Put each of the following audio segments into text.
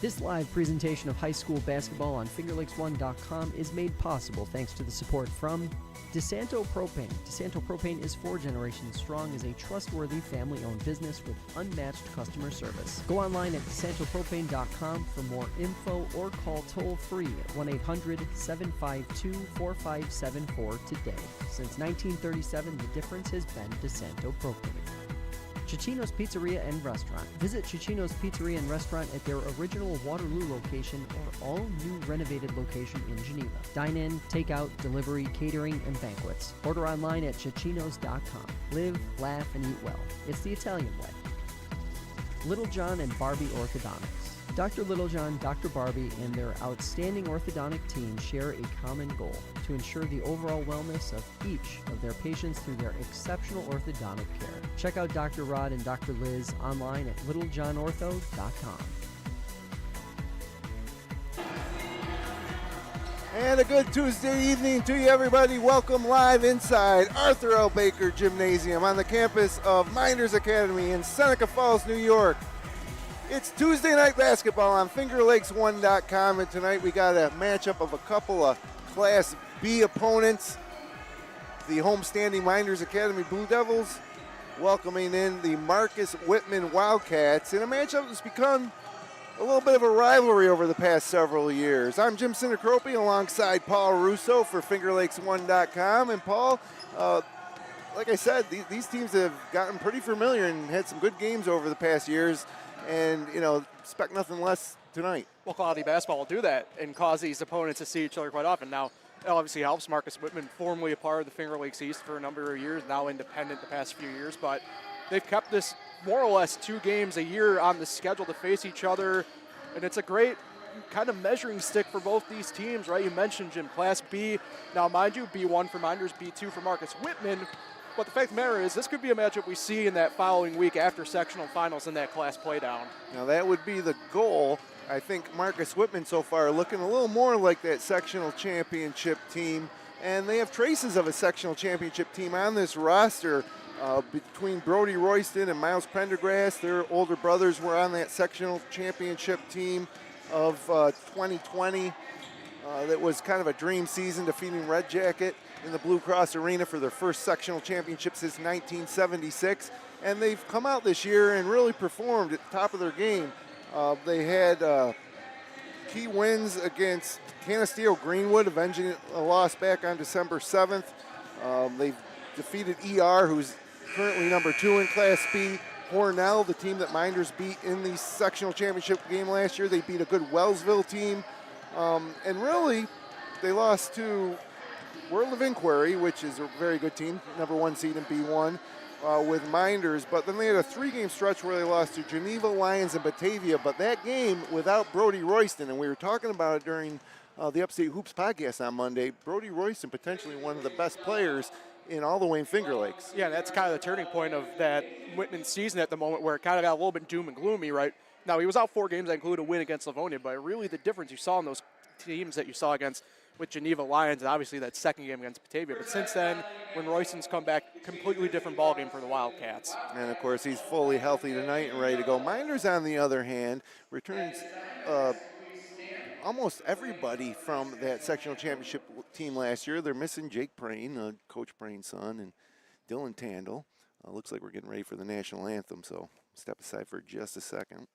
This live presentation of high school basketball on FingerLakes1.com is made possible thanks to the support from DeSanto Propane. DeSanto Propane is 4 generations strong as a trustworthy family-owned business with unmatched customer service. Go online at DeSantoPropane.com for more info or call toll-free at 1-800-752-4574 today. Since 1937, the difference has been DeSanto Propane. Cicino's Pizzeria and Restaurant. Visit Cicino's Pizzeria and Restaurant at their original Waterloo location or all-new renovated location in Geneva. Dine-in, takeout, delivery, catering, and banquets. Order online at Cicinos.com. Live, laugh, and eat well. It's the Italian way. Little John and Barbie Orthodontics. Dr. Littlejohn, Dr. Barbie, and their outstanding orthodontic team share a common goal: to ensure the overall wellness of each of their patients through their exceptional orthodontic care. Check out Dr. Rod and Dr. Liz online at littlejohnortho.com. And a good Tuesday evening to you, everybody. Welcome live inside Arthur L. Baker Gymnasium on the campus of Mynderse Academy in Seneca Falls, New York. It's Tuesday night basketball on FingerLakes1.com, and tonight we got a matchup of a couple of Class B opponents. The homestanding Mynderse Academy Blue Devils welcoming in the Marcus Whitman Wildcats in a matchup that's become a little bit of a rivalry over the past several years. I'm Jim Sinicropi alongside Paul Russo for FingerLakes1.com. And Paul, like I said, these teams have gotten pretty familiar and had some good games over the past years. And, expect nothing less tonight. Well, quality basketball will do that and cause these opponents to see each other quite often. Now, it obviously helps. Marcus Whitman, formerly a part of the Finger Lakes East for a number of years, now independent the past few years. But they've kept this more or less 2 games a year on the schedule to face each other. And it's a great kind of measuring stick for both these teams, right? You mentioned, Jim, Class B. Now, mind you, B1 for Mynderse, B2 for Marcus Whitman. But the fact of the matter is, this could be a matchup we see in that following week after sectional finals in that class playdown. Now, that would be the goal. I think Marcus Whitman so far looking a little more like that sectional championship team. And they have traces of a sectional championship team on this roster between Brody Royston and Miles Prendergrass. Their older brothers were on that sectional championship team of 2020. That was kind of a dream season, defeating Red Jacket in the Blue Cross Arena for their first sectional championship since 1976. And they've come out this year and really performed at the top of their game. They had key wins against Canisteo Greenwood, avenging a loss back on December 7th. They've defeated ER, who's currently number 2 in Class B. Hornell, the team that Mynderse beat in the sectional championship game last year. They beat a good Wellsville team. And really, they lost to World of Inquiry, which is a very good team, number 1 seed in B1 with Mynderse. But then they had a 3-game stretch where they lost to Geneva, Lions, and Batavia. But that game without Brody Royston, and we were talking about it during the Upstate Hoops podcast on Monday, Brody Royston potentially one of the best players in all the Wayne Finger Lakes. Yeah, that's kind of the turning point of that Whitman season at the moment, where it kind of got a little bit doom and gloomy, right? Now, he was out 4 games that include a win against Livonia, but really the difference you saw in those teams that you saw against with Geneva Lions, and obviously that second game against Batavia. But since then, when Royston's come back, completely different ballgame for the Wildcats. And, of course, he's fully healthy tonight and ready to go. Mynderse, on the other hand, returns almost everybody from that sectional championship team last year. They're missing Jake Prain, Coach Prain's son, and Dylan Tandle. Looks like we're getting ready for the national anthem, so step aside for just a second.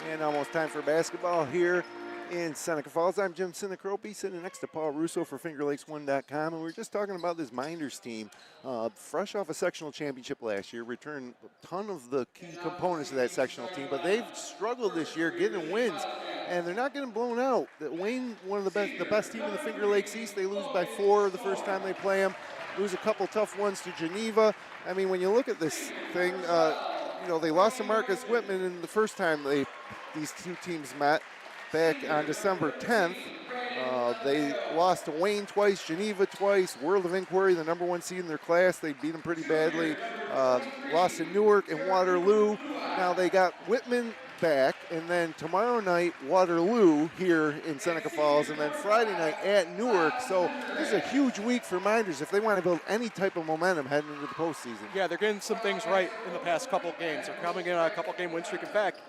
And almost time for basketball here in Seneca Falls. I'm Jim Sinicropi, sitting next to Paul Russo for FingerLakes1.com, and we're just talking about this Mynderse team. Fresh off a sectional championship last year, returned a ton of the key components of that sectional team, but they've struggled this year getting wins, and they're not getting blown out. Wayne, one of the best team in the Finger Lakes East, they lose by 4 the first time they play them, lose a couple tough ones to Geneva. I mean, when you look at this thing, they lost to Marcus Whitman in the first time these two teams met back on December 10th. They lost to Wayne twice, Geneva twice, World of Inquiry, the #1 seed in their class. They beat them pretty badly. Lost to Newark and Waterloo. Now they got Whitman back, and then tomorrow night, Waterloo here in Seneca Falls, and then Friday night at Newark. So this is a huge week for Mynderse if they want to build any type of momentum heading into the postseason. Yeah, they're getting some things right in the past couple games. They're coming in on a couple game win streak. In fact,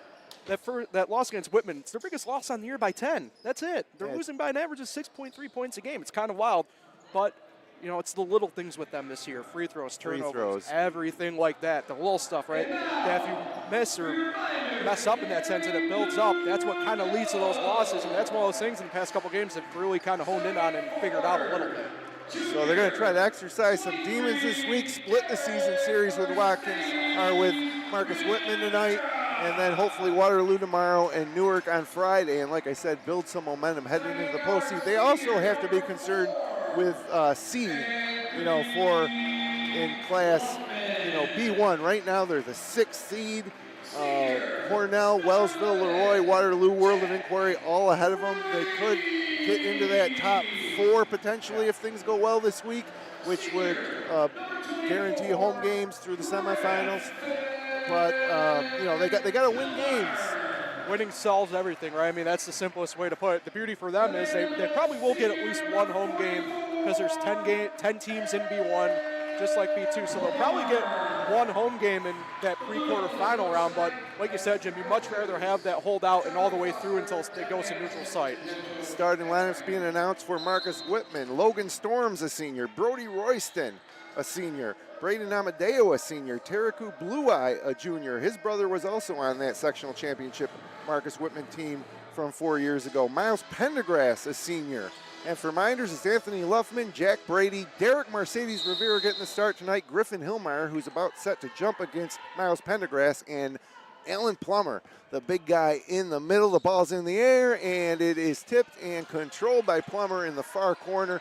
that loss against Whitman, it's their biggest loss on the year by 10. That's it. They're losing by an average of 6.3 points a game. It's kind of wild, but it's the little things with them this year. Free throws, turnovers, everything like that. The little stuff, right? That if you miss or mess up in that sense and it builds up, that's what kind of leads to those losses, and that's one of those things in the past couple games they've really kind of honed in on and figured out a little bit. So they're going to try to exercise some demons this week, split the season series with Marcus Whitman tonight, and then hopefully Waterloo tomorrow and Newark on Friday. And like I said, build some momentum heading into the postseason. They also have to be concerned with seed, for in class, B1. Right now they're the 6th seed. Cornell, Wellsville, Leroy, Waterloo, World of Inquiry, all ahead of them. They could get into that top 4 potentially if things go well this week, which would guarantee home games through the semifinals. But they got to win games. Winning solves everything, right? I mean, that's the simplest way to put it. The beauty for them is they probably will get at least one home game because there's 10 teams in B1, just like B2. So they'll probably get one home game in that pre-quarter final round. But like you said, Jim, you'd much rather have that hold out and all the way through until it goes to neutral site. Starting lineups being announced for Marcus Whitman. Logan Storms, a senior. Brody Royston, a senior. Braden Amadeo, a senior. Taraku Blue Eye, a junior. His brother was also on that sectional championship Marcus Whitman team from 4 years ago. Miles Pendergrass, a senior. And for Mynderse, it's Anthony Luffman, Jack Brady, Derek Mercedes Rivera getting the start tonight, Griffin Hillmeyer, who's about set to jump against Miles Pendergrass, and Alan Plummer, the big guy in the middle. The ball's in the air, and it is tipped and controlled by Plummer in the far corner.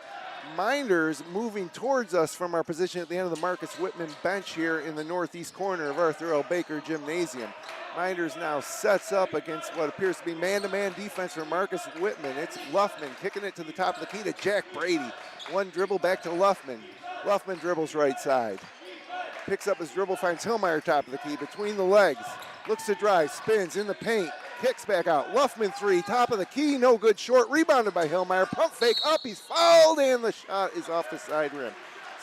Mynderse moving towards us from our position at the end of the Marcus Whitman bench here in the northeast corner of Arthur L. Baker Gymnasium. Mynderse now sets up against what appears to be man-to-man defense for Marcus Whitman. It's Luffman kicking it to the top of the key to Jack Brady. One dribble back to Luffman. Luffman dribbles right side. Picks up his dribble, finds Hillmeyer top of the key between the legs. Looks to drive, spins in the paint. Kicks back out. Luffman 3, top of the key, no good, short. Rebounded by Hillmeyer. Pump fake up, he's fouled, and the shot is off the side rim.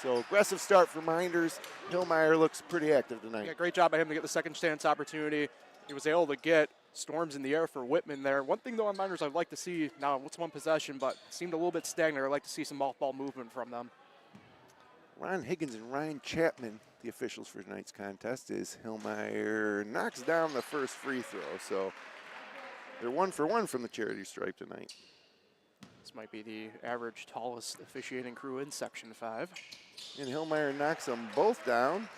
So aggressive start for Mynderse. Hillmeyer looks pretty active tonight. Yeah, great job by him to get the second chance opportunity. He was able to get Storms in the air for Whitman there. One thing though on Mynderse I'd like to see, now it's one possession, but seemed a little bit stagnant. I'd like to see some off-ball movement from them. Ron Higgins and Ryan Chapman, the officials for tonight's contest, as Hillmeyer knocks down the first free throw. So they're 1 for 1 from the charity stripe tonight. This might be the average tallest officiating crew in Section 5. And Hillmeyer knocks them both down.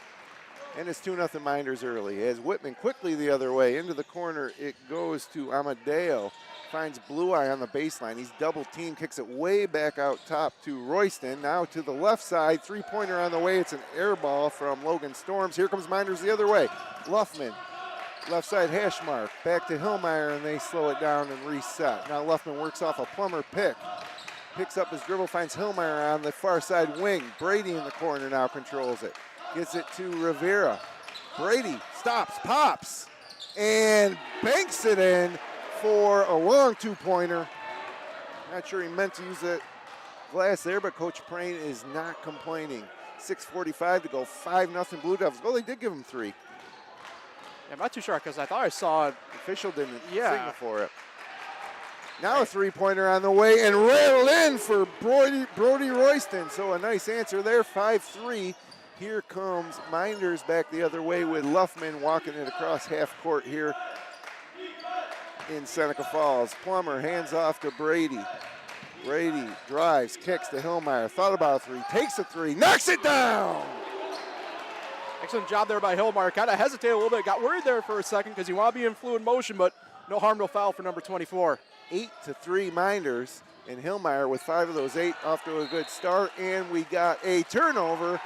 And it's 2-0 Mynderse early. As Whitman quickly the other way into the corner, it goes to Amadeo. Finds Blue Eye on the baseline. He's double teamed, kicks it way back out top to Royston. Now to the left side, three-pointer on the way. It's an air ball from Logan Storms. Here comes Mynderse the other way. Luffman, left side hash mark. Back to Hillmeyer, and they slow it down and reset. Now Luffman works off a Plummer pick. Picks up his dribble, finds Hillmeyer on the far side wing. Brady in the corner now controls it. Gets it to Rivera. Brady stops, pops, and banks it in for a long two-pointer. Not sure he meant to use that glass there, but Coach Prain is not complaining. 6:45 to go, 5-0 Blue Devils. Oh, they did give him 3. Yeah, I'm not too sure because I thought I saw official didn't signal for it. Now a three-pointer on the way and railed in for Brody Royston. So a nice answer there, 5-3. Here comes Mynderse back the other way with Luffman walking it across half court here. in Seneca Falls. Plummer hands off to Brady. Brady drives, kicks to Hillmeyer. Thought about a three, takes a three, knocks it down. Excellent job there by Hillmeyer. Kind of hesitated a little bit, got worried there for a second because you want to be in fluid motion, but no harm, no foul for number 24. 8-3 Minders, and Hillmeyer with 5 of those 8 off to a good start, and we got a turnover.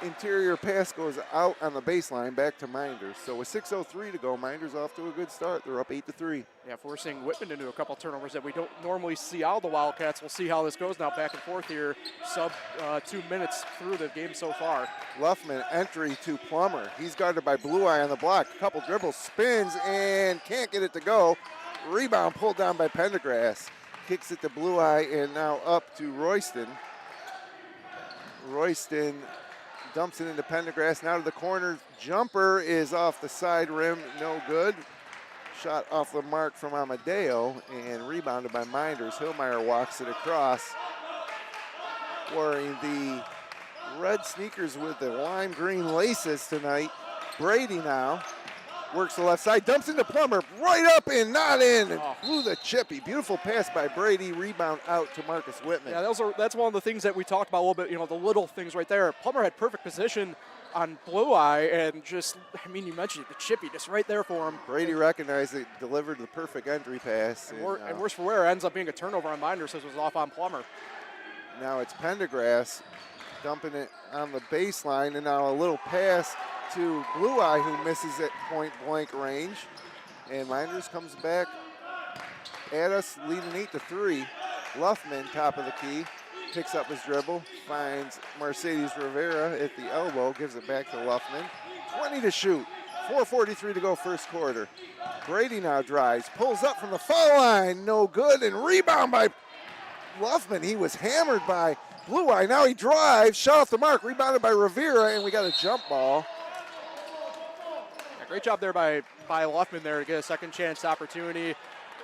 Interior pass goes out on the baseline back to Minders. So with 6:03 to go, Minders off to a good start. They're up 8-3. Yeah, forcing Whitman into a couple turnovers that we don't normally see out of the Wildcats. We'll see how this goes now, back and forth here. Sub 2 minutes through the game so far. Luffman entry to Plummer. He's guarded by Blue Eye on the block. A couple dribbles, spins, and can't get it to go. Rebound pulled down by Pendergrass. Kicks it to Blue Eye, and now up to Royston. Royston dumps it into Pendergrass, now to the corner. Jumper is off the side rim, no good. Shot off the mark from Amadeo, and rebounded by Minders. Hillmeyer walks it across, wearing the red sneakers with the lime green laces tonight. Brady now works the left side, dumps into Plummer, right up and not in, and through the chippy. Beautiful pass by Brady, rebound out to Marcus Whitman. Yeah, that's one of the things that we talked about a little bit, the little things right there. Plummer had perfect position on Blue Eye, and just, you mentioned it, the chippy just right there for him. Brady recognized it, delivered the perfect entry pass. And worse for wear, ends up being a turnover on Minders, so it was off on Plummer. Now it's Pendergrass dumping it on the baseline, and now a little pass to Blue Eye, who misses at point blank range. And Minders comes back at us, leading 8-3. Luffman, top of the key, picks up his dribble, finds Mercedes Rivera at the elbow, gives it back to Luffman. 20 to shoot, 4:43 to go first quarter. Brady now drives, pulls up from the foul line, no good, and rebound by Luffman. He was hammered by Blue Eye. Now he drives, shot off the mark, rebounded by Rivera, and we got a jump ball. Great job there by Luffman there to get a second chance opportunity.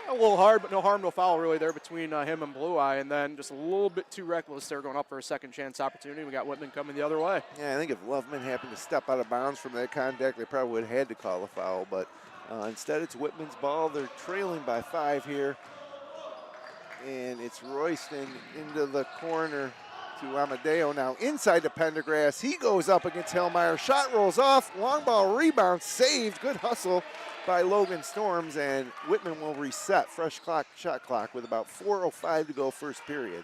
A little hard, but no harm, no foul really there between him and Blue Eye. And then just a little bit too reckless there going up for a second chance opportunity. We got Whitman coming the other way. Yeah, I think if Luffman happened to step out of bounds from that contact, they probably would have had to call a foul. But instead, it's Whitman's ball. They're trailing by 5 here. And it's Royston into the corner to Amadeo. Now inside to Pendergrass. He goes up against Hillmeyer. Shot rolls off. Long ball rebound saved. Good hustle by Logan Storms. And Whitman will reset. Fresh shot clock with about 4:05 to go first period.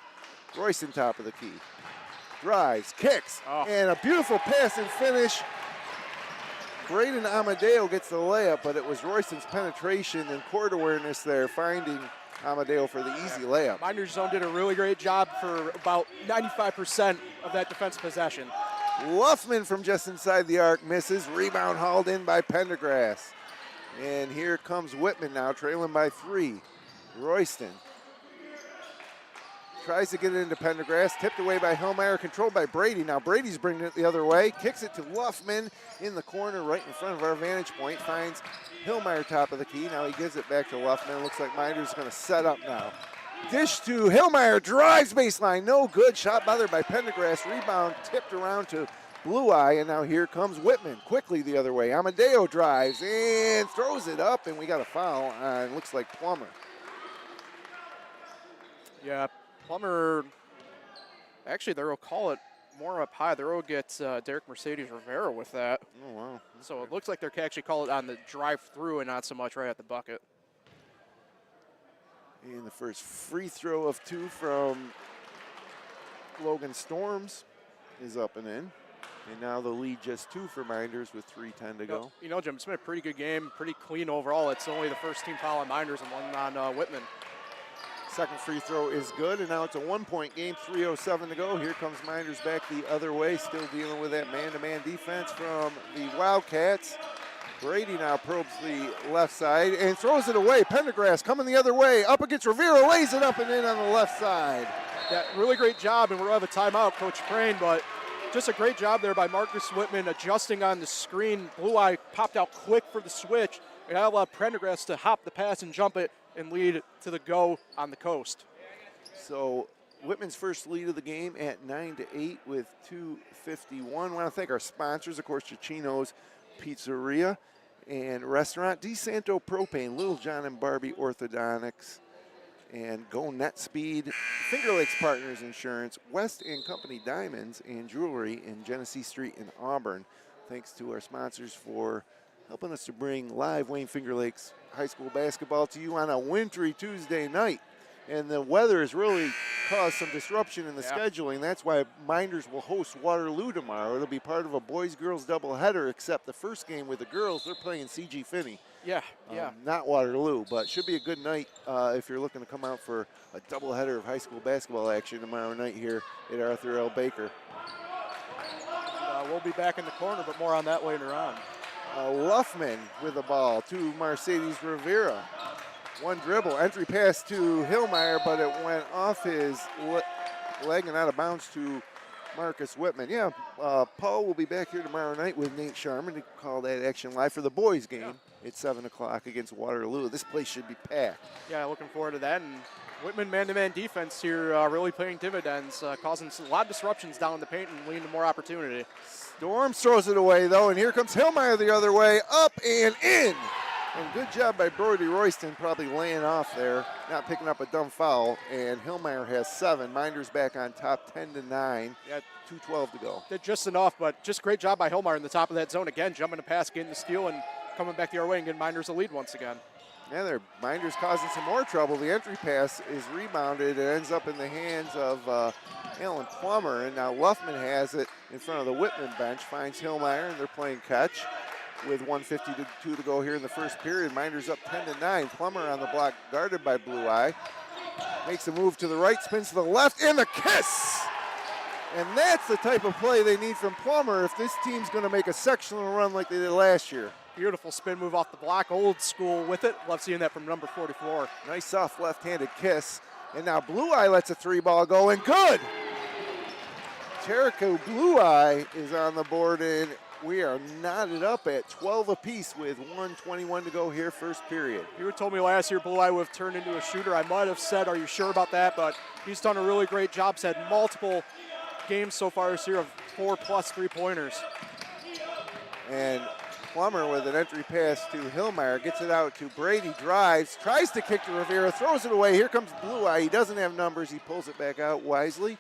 Royston top of the key. Drives, kicks, and a beautiful pass and finish. Braden Amadeo gets the layup, but it was Royston's penetration and court awareness there, finding Amadeo for the easy layup. Minders Zone did a really great job for about 95% of that defense possession. Luffman from just inside the arc misses. Rebound hauled in by Pendergrass. And here comes Whitman now, trailing by 3. Royston tries to get it into Pendergrass, tipped away by Hillmeyer, controlled by Brady. Now Brady's bringing it the other way, kicks it to Luffman in the corner right in front of our vantage point, finds Hillmeyer top of the key. Now he gives it back to Luffman. Looks like Minders going to set up now. Dish to Hillmeyer, drives baseline, no good. Shot bothered by Pendergrass, rebound tipped around to Blue Eye, and now here comes Whitman quickly the other way. Amadeo drives and throws it up, and we got a foul on, looks like Plummer. Yeah, Plummer, actually they'll call it more up high. They'll get Derek Mercedes Rivera with that. Oh, wow. So it looks like they're actually call it on the drive through and not so much right at the bucket. And the first free throw of 2 from Logan Storms is up and in. And now the lead just 2 for Minders with 3:10 to go. Jim, it's been a pretty good game, pretty clean overall. It's only the first team foul on Minders and one on Whitman. Second free throw is good, and now it's a 1-point game, 3:07 to go. Here comes Minders back the other way, still dealing with that man-to-man defense from the Wildcats. Brady now probes the left side and throws it away. Pendergrass coming the other way, up against Rivera, lays it up and in on the left side. Yeah, really great job, and we'll have a timeout, Coach Crane, but just a great job there by Marcus Whitman adjusting on the screen. Blue Eye popped out quick for the switch, and that allowed Pendergrass to hop the pass and jump it and lead to the go on the coast. So Whitman's first lead of the game at 9-8 with 2:51. I want to thank our sponsors, of course, Cicino's Pizzeria and Restaurant, DeSanto Propane, Little John and Barbie Orthodontics, and Go Net Speed, Finger Lakes Partners Insurance, West & Company Diamonds and Jewelry in Genesee Street in Auburn. Thanks to our sponsors for helping us to bring live Wayne Finger Lakes High School basketball to you on a wintry Tuesday night. And the weather has really caused some disruption in the scheduling. That's why Minders will host Waterloo tomorrow. It'll be part of a boys-girls doubleheader, except the first game with the girls, they're playing C.G. Finney. Not Waterloo, but should be a good night if you're looking to come out for a doubleheader of high school basketball action tomorrow night here at Arthur L. Baker. We'll be back in the corner, but more on that later on. Luffman with the ball to Mercedes Rivera. One dribble, entry pass to Hillmeyer, but it went off his leg and out of bounds to Marcus Whitman. Paul will be back here tomorrow night with Nate Sharman to call that action live for the boys game at 7 o'clock against Waterloo. This place should be packed. Yeah, looking forward to that. And Whitman man-to-man defense here really paying dividends, causing a lot of disruptions down in the paint and leading to more opportunity. Storms throws it away, though, and here comes Hillmeyer the other way, up and in. And good job by Brody Royston, probably laying off there, not picking up a dumb foul. And Hillmeyer has 7. Minders back on top, 10-9. 2:12 to go. Did just enough, but just great job by Hillmeyer in the top of that zone again, jumping to pass, getting the steal, and coming back the other way and getting Minders a lead once again. Yeah, they're Minders causing some more trouble. The entry pass is rebounded. It ends up in the hands of Alan Plummer, and now Luffman has it in front of the Whitman bench, finds Hillmeyer, and they're playing catch with 1:52 to go here in the first period. Minders up 10-9. Plummer on the block, guarded by Blue Eye. Makes a move to the right, spins to the left, and the kiss! And that's the type of play they need from Plummer if this team's going to make a sectional run like they did last year. Beautiful spin move off the block, old school with it. Love seeing that from number 44. Nice soft left-handed kiss. And now Blue Eye lets a 3-ball go, and good! Jericho Blue Eye is on the board, and we are knotted up at 12 apiece with 1:21 to go here, first period. You had told me last year Blue Eye would have turned into a shooter. I might have said, are you sure about that? But he's done a really great job. He's had multiple games so far this year of 4+ 3-pointers. And Plummer with an entry pass to Hillmeyer, gets it out to Brady, drives, tries to kick to Rivera, throws it away. Here comes Blue Eye. He doesn't have numbers. He pulls it back out wisely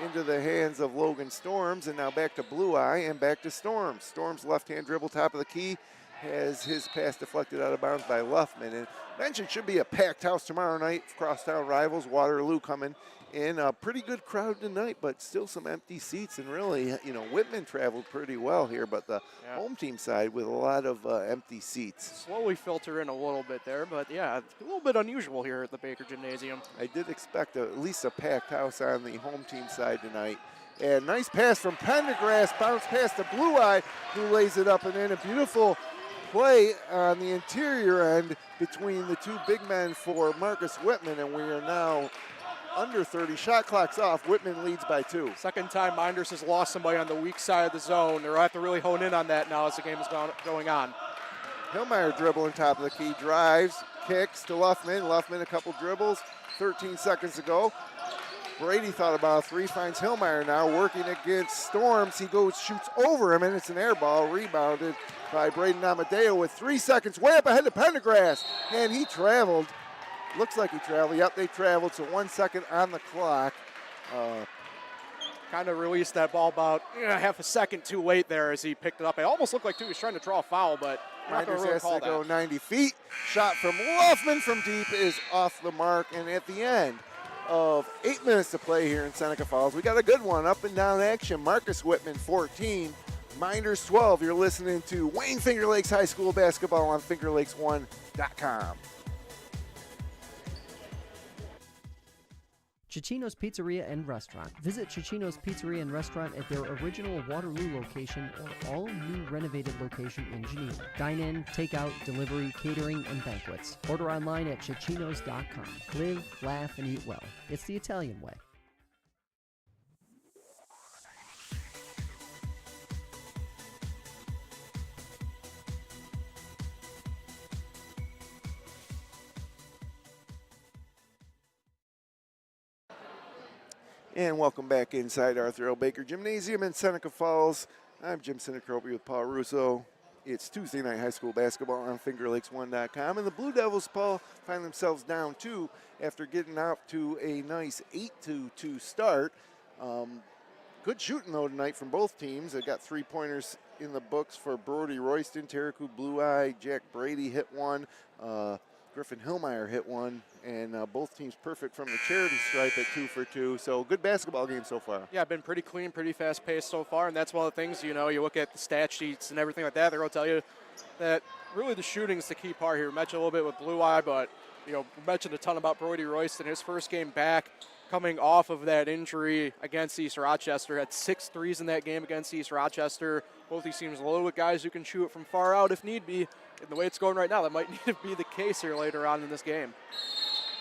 into the hands of Logan Storms, and now back to Blue Eye and back to Storms. Storms left-hand dribble, top of the key, has his pass deflected out of bounds by Luffman. And mentioned should be a packed house tomorrow night. Crosstown rivals, Waterloo coming in. A pretty good crowd tonight, but still some empty seats. And really, Whitman traveled pretty well here, but the home team side with a lot of empty seats. Slowly filter in a little bit there, but yeah, a little bit unusual here at the Baker Gymnasium. I did expect at least a packed house on the home team side tonight. And nice pass from Pendergrass, bounce pass to Blue Eye, who lays it up and in. A beautiful play on the interior end between the two big men for Marcus Whitman, and we are now under 30. Shot clock's off. Whitman leads by 2. Second time Minders has lost somebody on the weak side of the zone. They'll have to really hone in on that now as the game is going on. Hillmeyer dribbling top of the key, drives, kicks to Luffman. Luffman a couple dribbles, 13 seconds to go. Brady thought about a 3, finds Hillmeyer now working against Storms. He goes, shoots over him, and it's an air ball, rebounded by Braden Amadeo with 3 seconds, way up ahead to Pendergrass. And he traveled. Looks like he traveled. Yep, they traveled, so 1 second on the clock. Kind of released that ball about half a second too late there as he picked it up. It almost looked like he was trying to draw a foul, but Minders has to go 90 feet. Shot from Luffman from deep is off the mark, and at the end of 8 minutes to play here in Seneca Falls, we got a good one, up and down action. Marcus Whitman 14, Minders 12. You're listening to Wayne Finger Lakes High School basketball on FingerLakes1.com. Cicino's Pizzeria and Restaurant. Visit Cicino's Pizzeria and Restaurant at their original Waterloo location or all-new renovated location in Geneva. Dine-in, takeout, delivery, catering, and banquets. Order online at Cicinos.com. Live, laugh, and eat well. It's the Italian way. And welcome back inside Arthur L. Baker Gymnasium in Seneca Falls. I'm Jim Sinicropi with Paul Russo It's Tuesday night high school basketball on FingerLakes1.com. And the Blue Devils, Paul, find themselves down 2 after getting out to a nice 8-2 start. Good shooting, though, tonight from both teams. They got 3-pointers in the books for Brody Royston, Taraku Blue Eye, Jack Brady hit one, Griffin Hillmeyer hit one, and both teams perfect from the charity stripe at 2 for 2. So good basketball game so far. Yeah, been pretty clean, pretty fast-paced so far, and that's one of the things, you know, you look at the stat sheets and everything like that, they're going to tell you that really the shooting is the key part here. We mentioned a little bit with Blue Eye, but, you know, we mentioned a ton about Brody Royston. His first game back, coming off of that injury against East Rochester, had 6 threes in that game against East Rochester. Both these teams loaded with guys who can shoot it from far out if need be. And the way it's going right now, that might need to be the case here later on in this game.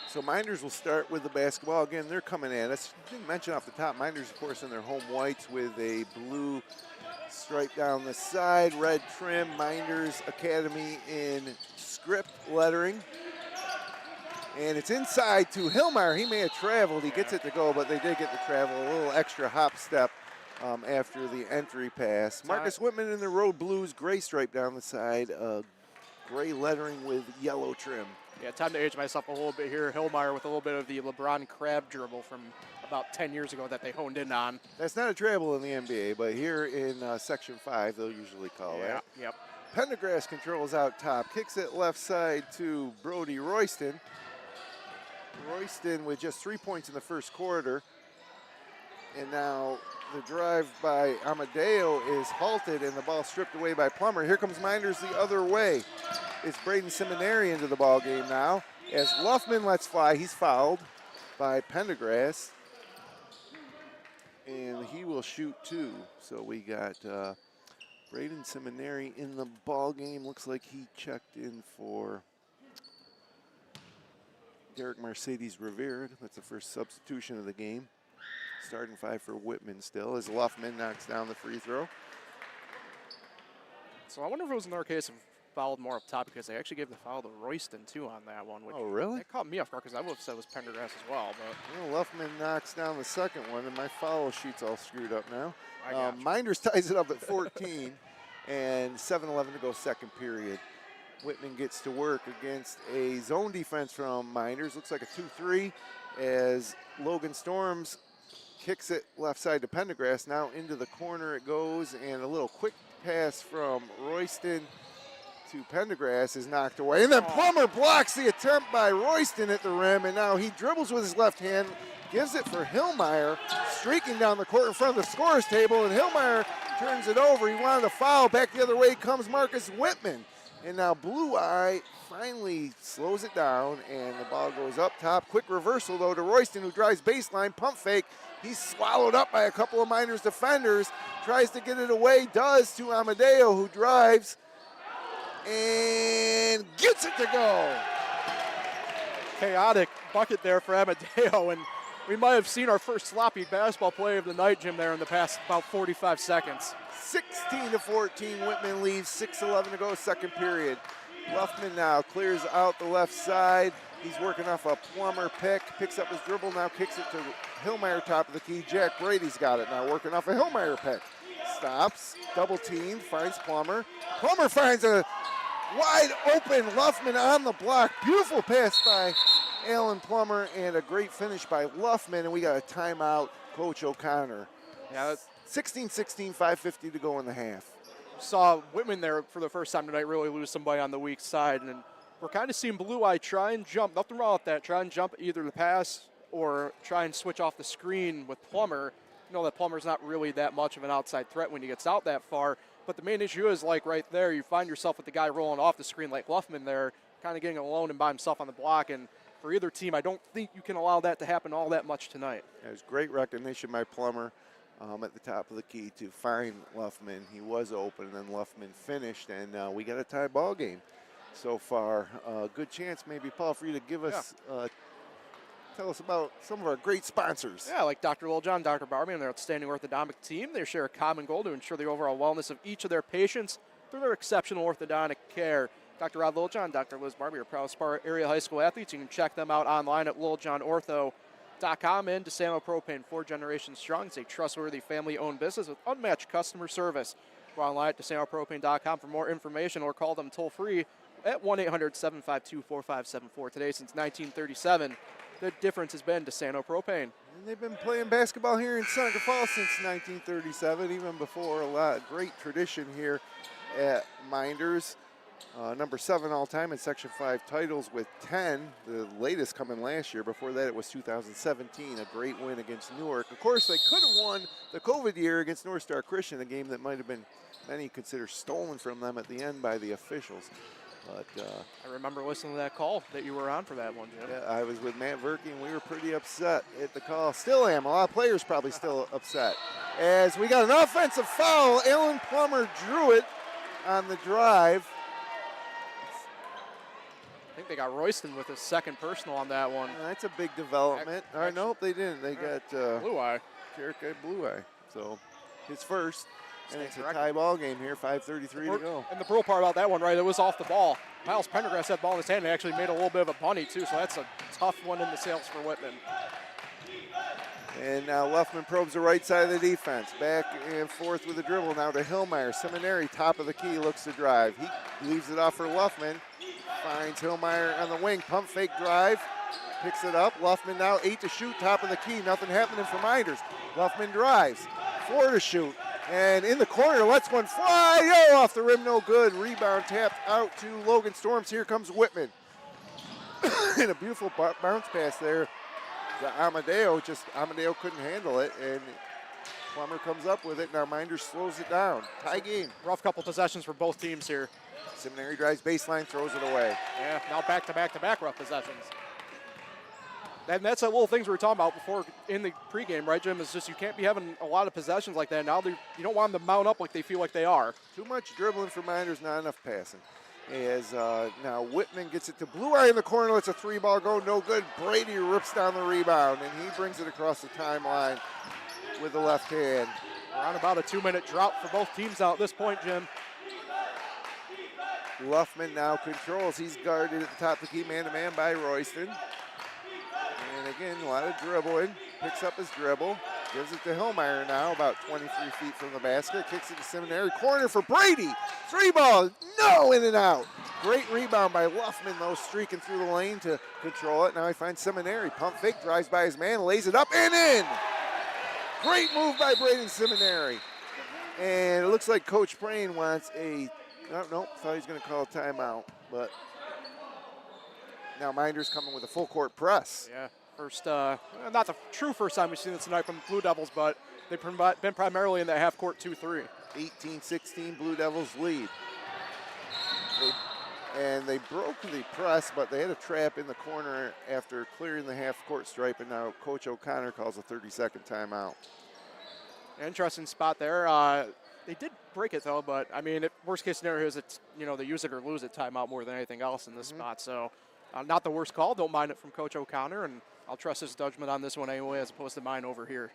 So Mynderse will start with the basketball. Again, they're coming at us. I didn't mention off the top, Mynderse, of course, in their home whites with a blue stripe down the side, red trim, Mynderse Academy in script lettering. And it's inside to Hillmeyer. He may have traveled. He gets it to go, but they did get the travel. A little extra hop step after the entry pass. Marcus Whitman in the road blues, gray stripe down the side, gray lettering with yellow trim. Yeah, time to age myself a little bit here. Hillmeyer with a little bit of the LeBron Crab dribble from about 10 years ago that they honed in on. That's not a travel in the NBA, but here in Section 5, they'll usually call that. Yep. Pendergrass controls out top, kicks it left side to Brody Royston. Royston with just 3 points in the first quarter. And now the drive by Amadeo is halted and the ball stripped away by Plummer. Here comes Mynderse the other way. It's Braden Seminary into the ball game now. As Luffman lets fly, he's fouled by Pendergrass. And he will shoot 2. So we got Braden Seminary in the ball game. Looks like he checked in for Derek Mercedes Rivera. That's the first substitution of the game. Starting 5 for Whitman still as Luffman knocks down the free throw. So I wonder if it was another case of fouled more up top because they actually gave the foul to Royston too on that one. Which oh, really? That caught me off guard because I would have said it was Pendergrass as well. But Luffman knocks down the second one, and my foul sheet's all screwed up now. Mynderse ties it up at 14, and 7:11 to go second period. Whitman gets to work against a zone defense from Mynderse. Looks like a 2-3 as Logan Storms kicks it left side to Pendergrass. Now into the corner it goes, and a little quick pass from Royston to Pendergrass is knocked away. And then Plummer blocks the attempt by Royston at the rim, and now he dribbles with his left hand, gives it for Hillmeyer, streaking down the court in front of the scorer's table, and Hillmeyer turns it over. He wanted a foul. Back the other way comes Marcus Whitman. And now Blue Eye finally slows it down, and the ball goes up top. Quick reversal, though, to Royston, who drives baseline, pump fake. He's swallowed up by a couple of Mynderse defenders. Tries to get it away, does to Amadeo, who drives and gets it to go. chaotic bucket there for Amadeo, and we might have seen our first sloppy basketball play of the night, Jim, there in the past about 45 seconds. 16-14, Whitman leads, 6:11 to go, second period. Luffman now clears out the left side. He's working off a Plummer pick, picks up his dribble, now kicks it to Hillmeyer, top of the key. Jack Brady's got it now, working off a Hillmeyer pick. Stops, double team, finds Plummer. Plummer finds a wide open Luffman on the block. Beautiful pass by Alan Plummer and a great finish by Luffman, and we got a timeout, Coach O'Connor. Yeah, 16-16, 5:50 to go in the half. Saw Whitman there for the first time tonight really lose somebody on the weak side, and we're kind of seeing Blue Eye try and jump. Nothing wrong with that. Try and jump either the pass or try and switch off the screen with Plummer. You know that Plummer's not really that much of an outside threat when he gets out that far. But the main issue is, like, right there, you find yourself with the guy rolling off the screen like Luffman there, kind of getting alone and by himself on the block. And for either team, I don't think you can allow that to happen all that much tonight. There's great recognition by Plummer at the top of the key to find Luffman. He was open, and then Luffman finished, and we got a tie ball game so far. Good chance maybe, Paul, for you to give us tell us about some of our great sponsors. Yeah, like Dr. Littlejohn, Dr. Barbie, and their outstanding orthodontic team. They share a common goal to ensure the overall wellness of each of their patients through their exceptional orthodontic care. Dr. Rod Littlejohn, Dr. Liz Barbie are proud Spar area high school athletes. You can check them out online at littlejohnortho.com. And DeSamo Propane, 4 generations strong. It's a trustworthy family-owned business with unmatched customer service. Go online at DeSantoPropane.com for more information or call them toll-free at 1-800-752-4574. Today, since 1937, the difference has been DeSanto Propane. And they've been playing basketball here in Seneca Falls since 1937, even before a lot. Great tradition here at Mynderse. Number 7 all-time in Section 5 titles with 10, the latest coming last year. Before that, it was 2017, a great win against Newark. Of course, they could have won the COVID year against North Star Christian, a game that might have been, many consider, stolen from them at the end by the officials. But I remember listening to that call that you were on for that one, Jim. yeah, I was with Matt Verkey, and we were pretty upset at the call. Still am. A lot of players probably still upset. As we got an offensive foul, Alan Plummer drew it on the drive. I think they got Royston with his second personal on that one. That's a big development. Nope, they didn't. They got Blue Eye. Jericho Blue Eye. So his first. And it's a corrected. tie ball game here, 5:33 to go. And the brutal part about that one, right, it was off the ball. Miles Pendergrass had the ball in his hand and actually made a little bit of a bunny, too, so that's a tough one in the sails for Whitman. And now Luffman probes the right side of the defense. Back and forth with the dribble now to Hillmeyer. Seminary, top of the key, looks to drive. He leaves it off for Luffman. Finds Hillmeyer on the wing. Pump fake drive. Picks it up. Luffman now 8 to shoot, top of the key. Nothing happening for Minders. Luffman drives. 4 to shoot. And in the corner, lets one fly. Oh, off the rim, no good. Rebound tapped out to Logan Storms. Here comes Whitman. And a beautiful bounce pass there to Amadeo. Amadeo couldn't handle it, and Plummer comes up with it. Now Minders slows it down. Tie game. Rough couple possessions for both teams here. Seminary drives baseline, throws it away. Yeah, now back-to-back rough possessions. And that's the little things we were talking about before in the pregame, right, Jim? It's just you can't be having a lot of possessions like that. Now you don't want them to mount up like they feel like they are. Too much dribbling for Minders, not enough passing. As now Whitman gets it to Blue Eye in the corner, lets a 3-ball go, no good. Brady rips down the rebound, and he brings it across the timeline with the left hand. We're on about a 2-minute drought for both teams now at this point, Jim. Luffman now controls. He's guarded at the top of the key, man-to-man by Royston. And again, a lot of dribbling. Picks up his dribble. Gives it to Hillmeyer now, about 23 feet from the basket. Kicks it to Seminary. Corner for Brady. 3-ball. No, in and out. Great rebound by Luffman, though, streaking through the lane to control it. Now he finds Seminary. Pump fake, drives by his man, lays it up and in. Great move by Braden Seminary. And it looks like Coach Prain wants a, nope, thought he was going to call a timeout. But now Minders coming with a full court press. Yeah. First, not the true first time we've seen this tonight from the Blue Devils, but they've been primarily in that half-court 2-3. 18-16 Blue Devils lead. They broke the press, but they had a trap in the corner after clearing the half-court stripe, and now Coach O'Connor calls a 30-second timeout. Interesting spot there. They did break it, though, but, I mean, worst-case scenario is it's, they use it or lose it timeout more than anything else in this spot. So not the worst call. Don't mind it from Coach O'Connor, and I'll trust his judgment on this one anyway as opposed to mine over here.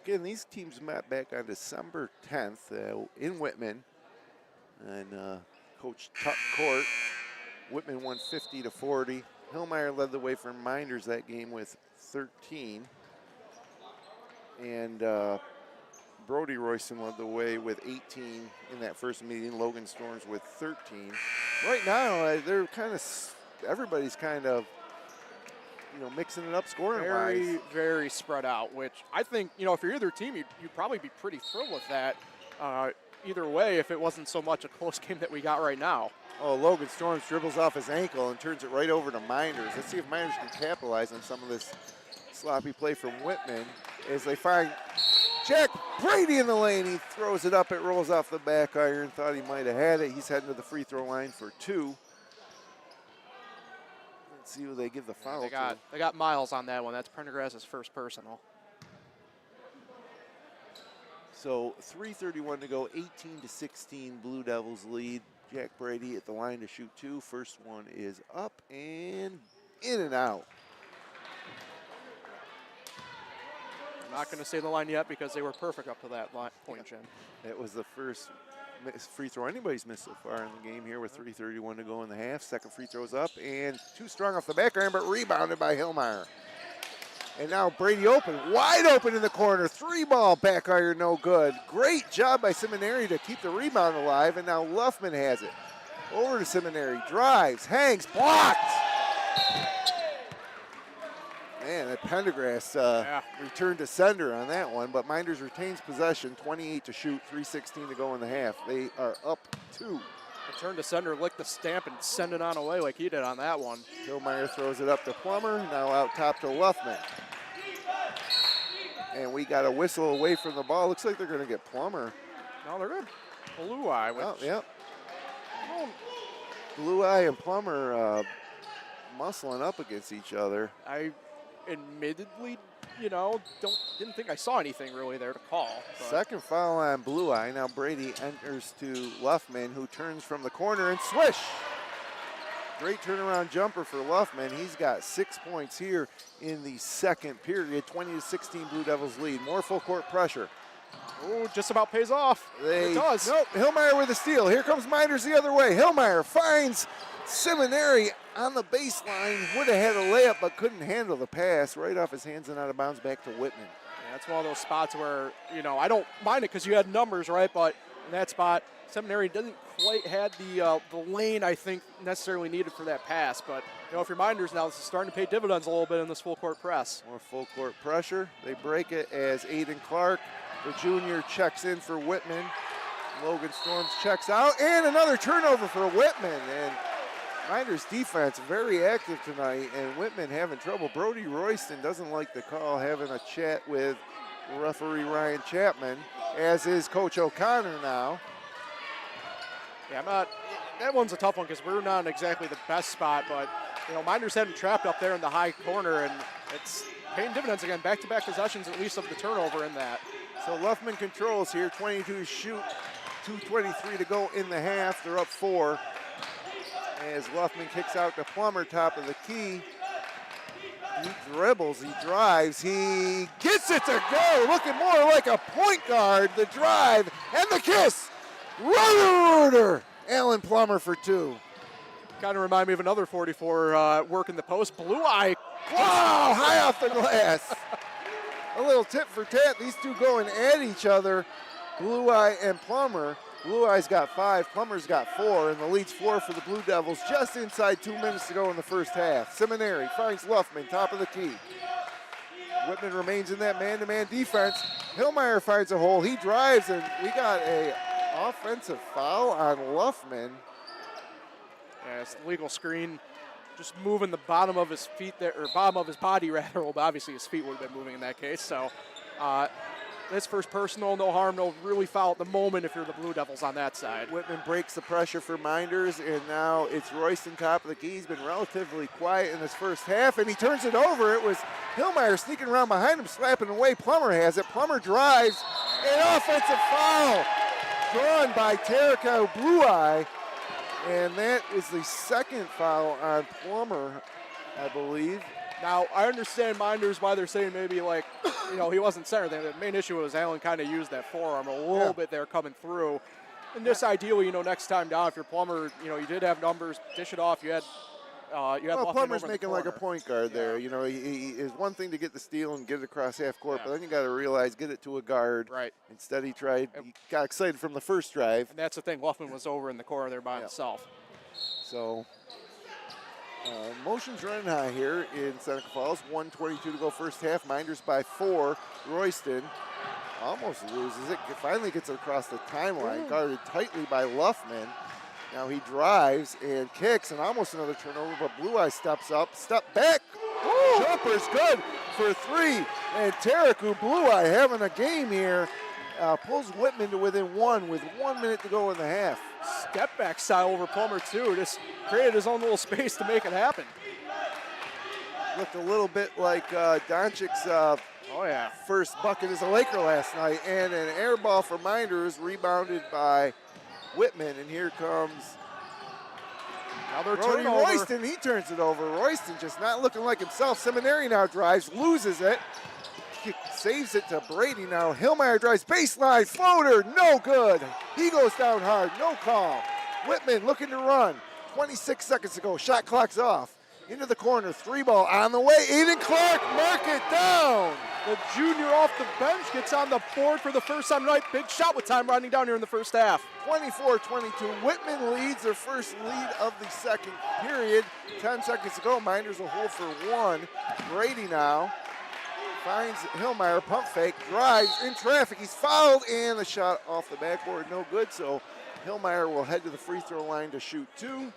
Again, these teams met back on December 10th in Whitman. And Coach Tuck Court. Whitman won 50-40. Hillmeyer led the way for Minders that game with 13. And Brody Royston led the way with 18 in that first meeting. Logan Storms with 13. Right now, they're kind of, everybody's kind of, mixing it up scoring-wise. Very, very spread out, which I think, if you're either team, you'd probably be pretty thrilled with that. Either way, if it wasn't so much a close game that we got right now. Oh, Logan Storms dribbles off his ankle and turns it right over to Minders. Let's see if Minders can capitalize on some of this sloppy play from Whitman as they find Jack Brady in the lane. He throws it up. It rolls off the back iron. Thought he might have had it. He's heading to the free throw line for 2. Let's see who they give the foul to. They got Miles on that one. That's Prendergrass's first personal. So 3:31 to go, 18-16 Blue Devils lead. Jack Brady at the line to shoot 2. First one is up and in and out. I'm not going to say the line yet because they were perfect up to that point, Jim. That was the first free throw anybody's missed so far in the game here with 3:31 to go in the half. Second free throw's up and too strong off the back iron, but rebounded by Hillmeyer. And now Brady open, wide open in the corner. 3-ball back iron, no good. Great job by Seminary to keep the rebound alive, and now Luffman has it. Over to Seminary, drives, hangs, blocked. Man, that Pendergrass returned to sender on that one, but Mynderse retains possession, 28 to shoot, 3:16 to go in the half. They are up 2. Return to sender, lick the stamp, and send it on away like he did on that one. Hillmeyer throws it up to Plummer, now out top to Luffman. And we got a whistle away from the ball. Looks like they're going to get Plummer. No, they're good. Blue Eye. Oh, yep. Blue Eye and Plummer muscling up against each other. I admittedly, didn't think I saw anything really there to call. But. Second foul on Blue Eye. Now Brady enters to Luffman, who turns from the corner and swish. Great turnaround jumper for Luffman. He's got 6 points here in the second period. 20-16 Blue Devils lead. More full court pressure. Oh, just about pays off. It does. Nope, Hillmeyer with a steal. Here comes Mynderse the other way. Hillmeyer finds Seminary on the baseline. Would have had a layup, but couldn't handle the pass. Right off his hands and out of bounds back to Whitman. Yeah, that's one of those spots where, I don't mind it because you had numbers, right? But in that spot, Seminary doesn't quite have the lane, I think, necessarily needed for that pass. But, if you're Mynderse now, this is starting to pay dividends a little bit in this full court press. More full court pressure. They break it as Aiden Clark, the junior, checks in for Whitman. Logan Storms checks out, and another turnover for Whitman. And Mynderse defense very active tonight, and Whitman having trouble. Brody Royston doesn't like the call, having a chat with referee Ryan Chapman, as is Coach O'Connor now. Yeah, that one's a tough one because we're not in exactly the best spot, but, Mynderse had him trapped up there in the high corner, and it's paying dividends again. Back-to-back possessions, at least of the turnover in that. So Luffman controls here, 22 to shoot, 2:23 to go in the half. They're up 4. As Luffman kicks out to Plummer, top of the key. He dribbles, he drives, he gets it to go. Looking more like a point guard. The drive and the kiss. Rooter! Alan Plummer for 2. Kind of remind me of another 44 working the post. Blue Eye. Wow, high off the glass. A little tit for tat. These two going at each other. Blue Eye and Plummer. Blue Eye's got 5, Plummer's got 4, and the lead's 4 for the Blue Devils just inside 2 minutes to go in the first half. Seminary finds Luffman, top of the key. Whitman remains in that man-to-man defense. Hillmeyer finds a hole, he drives, and we got a offensive foul on Luffman. Yeah, it's the legal screen, just moving the bottom of his feet there, or bottom of his body rather. Well, obviously his feet would have been moving in that case, so. This first personal, no harm, no really foul at the moment if you're the Blue Devils on that side. Whitman breaks the pressure for Mynderse, and now it's Royston top of the key. He's been relatively quiet in this first half, and he turns it over. It was Hillmeyer sneaking around behind him, slapping away. Plummer has it. Plummer drives. An offensive foul drawn by Terrico Blue Eye, and that is the second foul on Plummer, I believe. Now, I understand Mynderse why they're saying maybe like, he wasn't center. The main issue was Allen kind of used that forearm a little bit there coming through. And just ideally, next time down, if you're Plummer, you did have numbers, dish it off. You had Plummer's making like a point guard there. He is one thing to get the steal and get it across half court, but then you got to realize, get it to a guard. Right. Instead, he got excited from the first drive. And that's the thing. Luffman was over in the corner there by himself. So. Motion's running high here in Seneca Falls. 1:22 to go first half. Mynderse by 4. Royston almost loses it. Finally gets it across the timeline. Guarded tightly by Luffman. Now he drives and kicks, and almost another turnover, but Blue Eye steps up. Step back. Woo! Jumper's good for 3. And Terrico Blue Eye having a game here. Pulls Whitman to within 1 with 1 minute to go in the half. Step back style over Plummer too. Just created his own little space to make it happen. Looked a little bit like Doncic's first bucket as a Laker last night. And an air ball for Mynderse, rebounded by Whitman. And here comes Brody Royston. He turns it over. Royston just not looking like himself. Seminary now drives, loses it. Saves it to Brady now. Hillmeyer drives baseline, floater, no good. He goes down hard, no call. Whitman looking to run. 26 seconds to go, shot clock's off. into the corner, 3-ball on the way. Aiden Clark, mark it down. The junior off the bench gets on the board for the first time tonight. Big shot with time running down here in the first half. 24-22. Whitman leads their first lead of the second period. 10 seconds to go. Minders will hold for 1. Brady now finds Hillmeyer, pump fake, drives in traffic. He's fouled, and the shot off the backboard, no good. So Hillmeyer will head to the free throw line to shoot 2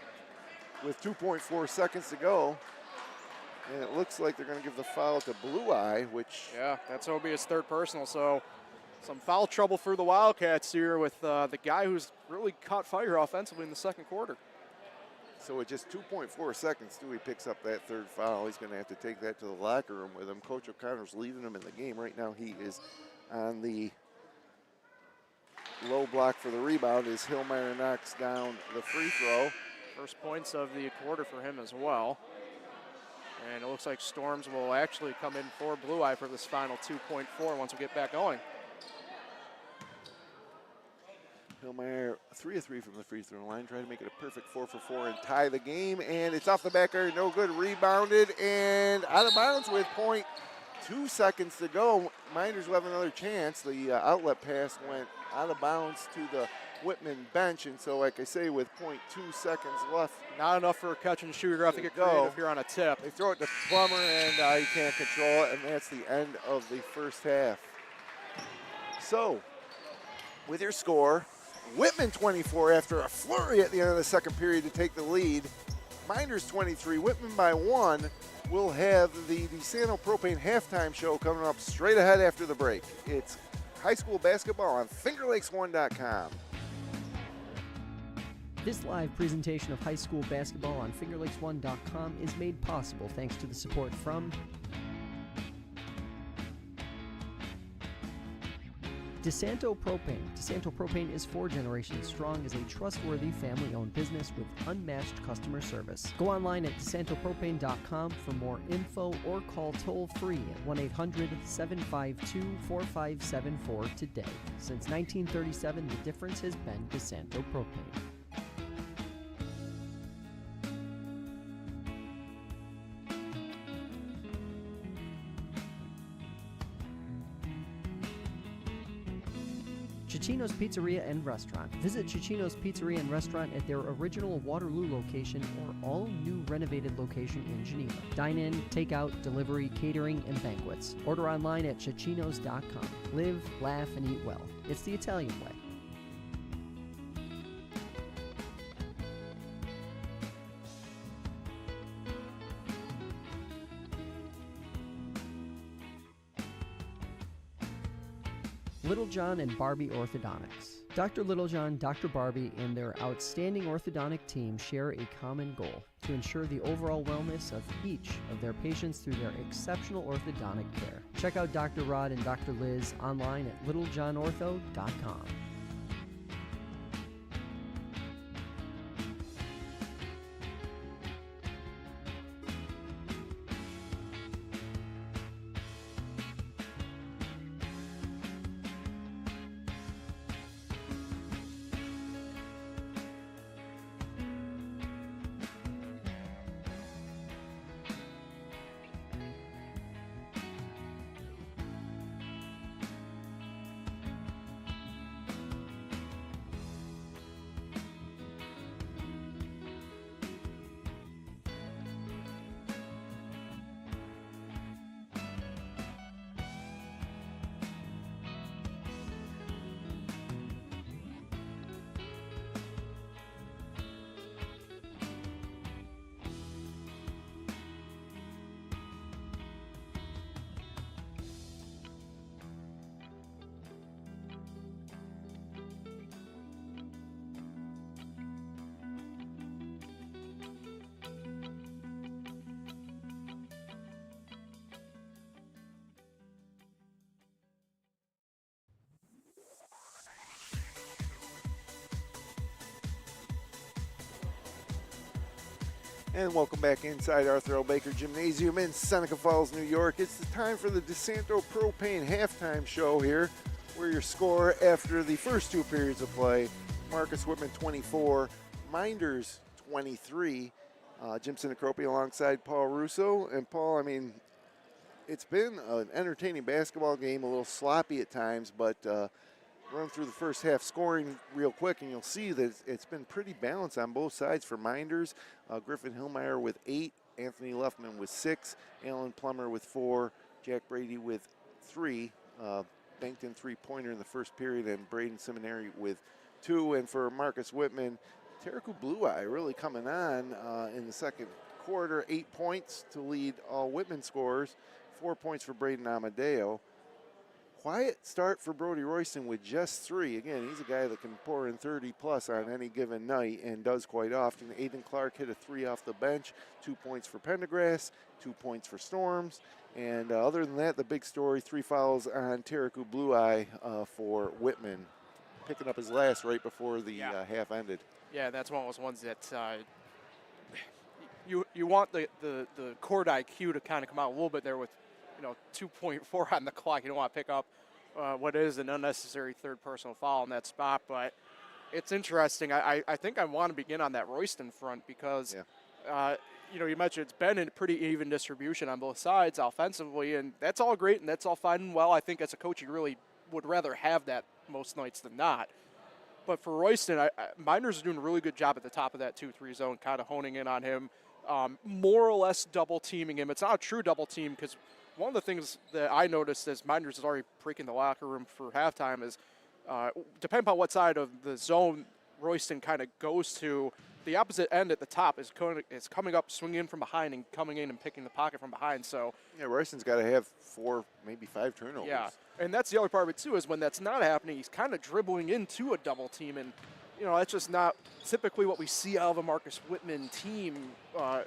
with 2.4 seconds to go. And it looks like they're going to give the foul to Blue Eye, which... Yeah, that's going to be his third personal. So some foul trouble for the Wildcats here with the guy who's really caught fire offensively in the second quarter. So with just 2.4 seconds, Stewie picks up that third foul. He's going to have to take that to the locker room with him. Coach O'Connor's leading him in the game. Right now he is on the low block for the rebound as Hillmeyer knocks down the free throw. First points of the quarter for him as well. And it looks like Storms will actually come in for Blue Eye for this final 2.4 once we get back going. Hillmeyer 3 of 3 from the free throw line, trying to make it a perfect 4 for 4 and tie the game. And it's off the back iron, no good. Rebounded and out of bounds with 0.2 seconds to go. Minders will have another chance. The outlet pass went out of bounds to the Whitman bench, and so like I say, with 0.2 seconds left. Not enough for a catch and shoot. You're going to have to get creative here on a tip. They throw it to Plummer, and he can't control it, and that's the end of the first half. So, with your score, Whitman 24 after a flurry at the end of the second period to take the lead. Minders 23, Whitman by 1. We'll have the DeSanto Propane halftime show coming up straight ahead after the break. It's high school basketball on FingerLakes1.com. This live presentation of high school basketball on FingerLakes1.com is made possible thanks to the support from DeSanto Propane. DeSanto Propane is 4 generations strong as a trustworthy family-owned business with unmatched customer service. Go online at DeSantoPropane.com for more info or call toll-free at 1-800-752-4574 today. Since 1937, the difference has been DeSanto Propane. Cicino's Pizzeria and Restaurant. Visit Cicino's Pizzeria and Restaurant at their original Waterloo location or all-new renovated location in Geneva. Dine-in, take-out, delivery, catering, and banquets. Order online at Cicinos.com. Live, laugh, and eat well. It's the Italian way. Littlejohn and Barbie Orthodontics. Dr. Littlejohn, Dr. Barbie, and their outstanding orthodontic team share a common goal: to ensure the overall wellness of each of their patients through their exceptional orthodontic care. Check out Dr. Rod and Dr. Liz online at littlejohnortho.com. And welcome back inside Arthur L. Baker Gymnasium in Seneca Falls, New York. It's the time for the DeSanto Propane halftime show here, where your score after the first 2 periods of play: Marcus Whitman 24, Minders 23. Jim Sinicropi alongside Paul Russo. And Paul, I mean, it's been an entertaining basketball game, a little sloppy at times, but run through the first half scoring real quick, and you'll see that it's been pretty balanced on both sides for Mynders. Griffin Hillmeyer with 8, Anthony Luffman with 6, Alan Plummer with 4, Jack Brady with 3, banked in three-pointer in the first period, and Braden Seminary with 2. And for Marcus Whitman, Taraku Blue Eye really coming on in the second quarter, 8 points to lead all Whitman scorers, 4 points for Braden Amadeo. Quiet start for Brody Royston with just 3. Again, he's a guy that can pour in 30-plus on any given night and does quite often. Aiden Clark hit a 3 off the bench, 2 points for Pendergrass, 2 points for Storms. And other than that, the big story, 3 fouls on Taraku Blue Eye for Whitman, picking up his last right before the half ended. Yeah, that's one of those ones that you want the court IQ to kind of come out a little bit there with 2.4 on the clock. You don't want to pick up what is an unnecessary third personal foul in that spot. But it's interesting. I think I want to begin on that Royston front because, you mentioned it's been a pretty even distribution on both sides offensively, and that's all great and that's all fine and well. I think as a coach, you really would rather have that most nights than not. But for Royston, Mynders is doing a really good job at the top of that 2-3 zone, kind of honing in on him, more or less double teaming him. It's not a true double team because one of the things that I noticed as Mynders is already breaking the locker room for halftime is, depending upon what side of the zone Royston kind of goes to, the opposite end at the top is coming up, swinging in from behind, and coming in and picking the pocket from behind. So Royston's got to have 4, maybe 5 turnovers. Yeah, and that's the other part of it too, is when that's not happening, he's kind of dribbling into a double team, and that's just not typically what we see out of a Marcus Whitman team,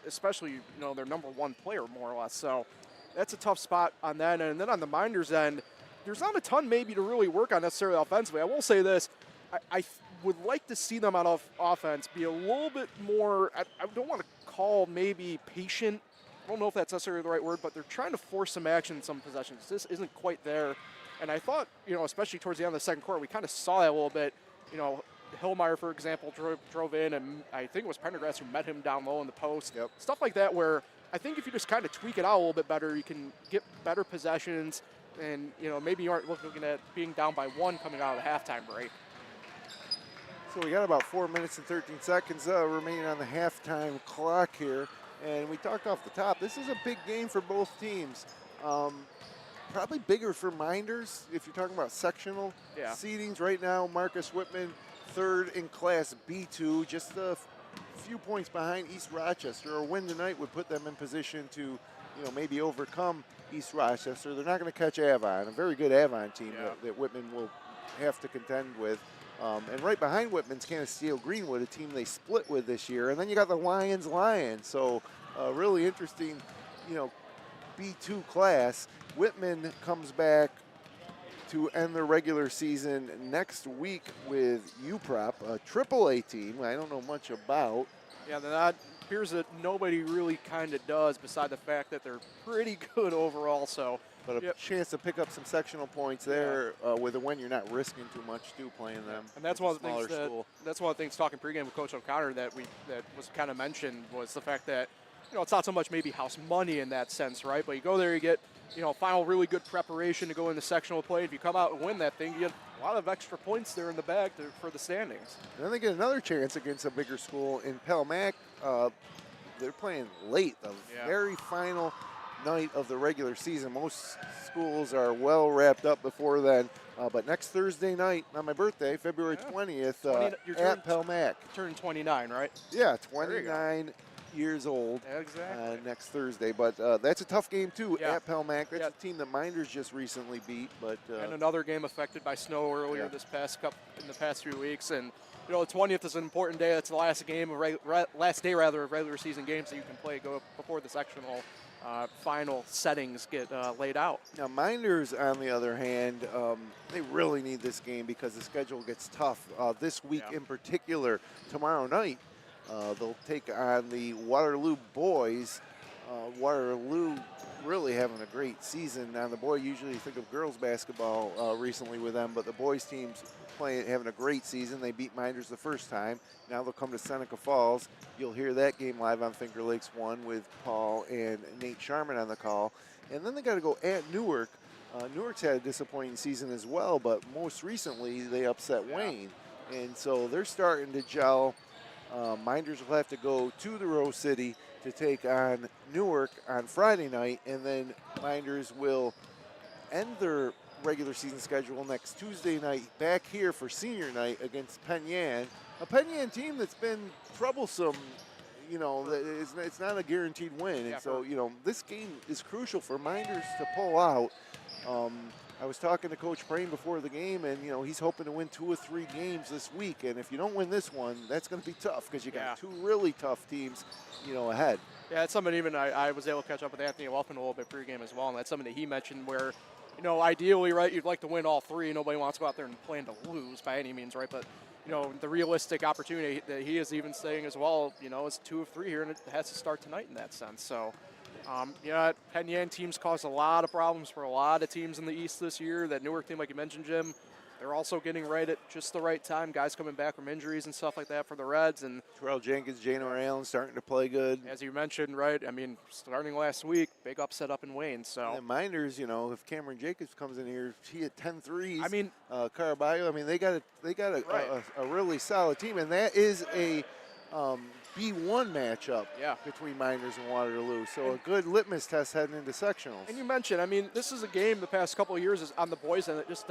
especially their number 1 player more or less. So that's a tough spot on that end. And then on the Mynders end, there's not a ton maybe to really work on necessarily offensively. I will say this, I would like to see them on offense be a little bit more, I don't want to call maybe patient. I don't know if that's necessarily the right word, but they're trying to force some action in some possessions. This isn't quite there. And I thought, especially towards the end of the second quarter, we kind of saw that a little bit. Hillmeyer, for example, drove in, and I think it was Pendergrass who met him down low in the post. Yep. Stuff like that where I think if you just kind of tweak it out a little bit better, you can get better possessions, and maybe you aren't looking at being down by 1 coming out of the halftime break. So we got about 4 minutes and 13 seconds remaining on the halftime clock here, and we talked off the top. This is a big game for both teams. Probably bigger for Mynders if you're talking about sectional seedings. Right now, Marcus Whitman, 3rd in Class B2, just a few points behind East Rochester. A win tonight would put them in position to, maybe overcome East Rochester. They're not going to catch Avon, a very good Avon team that Whitman will have to contend with. And right behind Whitman's Canisteo Greenwood, a team they split with this year. And then you got the Lions. So really interesting, B2 class. Whitman comes back to end their regular season next week with UProp, a AAA team I don't know much about. Yeah, that appears that nobody really kind of does, beside the fact that they're pretty good overall. So, but a chance to pick up some sectional points there with a win. You're not risking too much too playing them. And that's one of the things that's one of the things talking pregame with Coach O'Connor that was kind of mentioned was the fact that it's not so much maybe house money in that sense, right? But you go there, you get final really good preparation to go into sectional play. If you come out and win that thing, you get a lot of extra points there in the bag for the standings. And then they get another chance against a bigger school in Pelmac. They're playing late, the very final night of the regular season. Most schools are well wrapped up before then. But next Thursday night, on my birthday, February 20th, at Pelmac. You turn 29, right? Yeah, 29 years old next Thursday. But that's a tough game, too, at Pelmac. That's a team that Mynders just recently beat. But and another game affected by snow earlier in the past few weeks. And, the 20th is an important day. That's the last game, last day of regular season games that you can play before the sectional final settings get laid out. Now, Mynders, on the other hand, they really need this game because the schedule gets tough. This week in particular, tomorrow night, they'll take on the Waterloo boys. Waterloo really having a great season. Now, the boy usually think of girls basketball recently with them, but the boys team's having a great season. They beat Mynderse the first time. Now they'll come to Seneca Falls. You'll hear that game live on Finger Lakes 1 with Paul and Nate Sharman on the call. And then they got to go at Newark. Newark's had a disappointing season as well, but most recently they upset Wayne. And so they're starting to gel. Mynderse will have to go to the Rose City to take on Newark on Friday night, and then Mynderse will end their regular season schedule next Tuesday night back here for senior night against Penn Yan, a Penn Yan team that's been troublesome. You know, it's not a guaranteed win, and so, you know, this game is crucial for Mynderse to pull out. I was talking to Coach Prain before the game, and, you know, he's hoping to win 2 or 3 games this week. And if you don't win this one, that's going to be tough because you got 2 really tough teams, you know, ahead. Yeah, it's something even I was able to catch up with Anthony Wolfman a little bit pregame as well, and that's something that he mentioned where, you know, ideally, right, you'd like to win all 3. Nobody wants to go out there and plan to lose by any means, right? But, you know, the realistic opportunity that he is even saying as well, you know, is 2 of 3 here, and it has to start tonight in that sense. So, yeah, Penn Yan teams caused a lot of problems for a lot of teams in the East this year. That Newark team, like you mentioned, Jim, they're also getting right at just the right time. Guys coming back from injuries and stuff like that for the Reds. And Terrell Jenkins, Janor Allen starting to play good. As you mentioned, right, I mean, starting last week, big upset up in Wayne. So and Mynderse, you know, if Cameron Jacobs comes in here, he hit 10 threes. I mean, Caraballo, I mean, they got a really solid team, and that is a B1 matchup between Mynderse and Waterloo. So a good litmus test heading into sectionals. And you mentioned, I mean, this is a game the past couple of years is on the boys' end. It just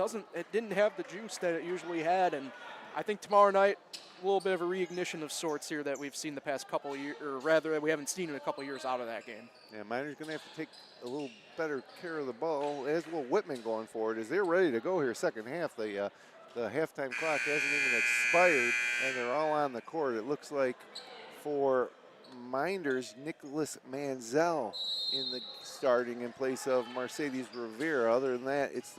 didn't have the juice that it usually had. And I think tomorrow night, a little bit of a reignition of sorts here that we've seen the past couple of years, or rather that we haven't seen in a couple of years out of that game. Yeah, Mynderse going to have to take a little better care of the ball, as will Whitman going forward, as they're ready to go here second half. The halftime clock hasn't even expired, and they're all on the court. It looks like for Mynderse, Nicholas Manzel in the starting in place of Mercedes Rivera. Other than that, it's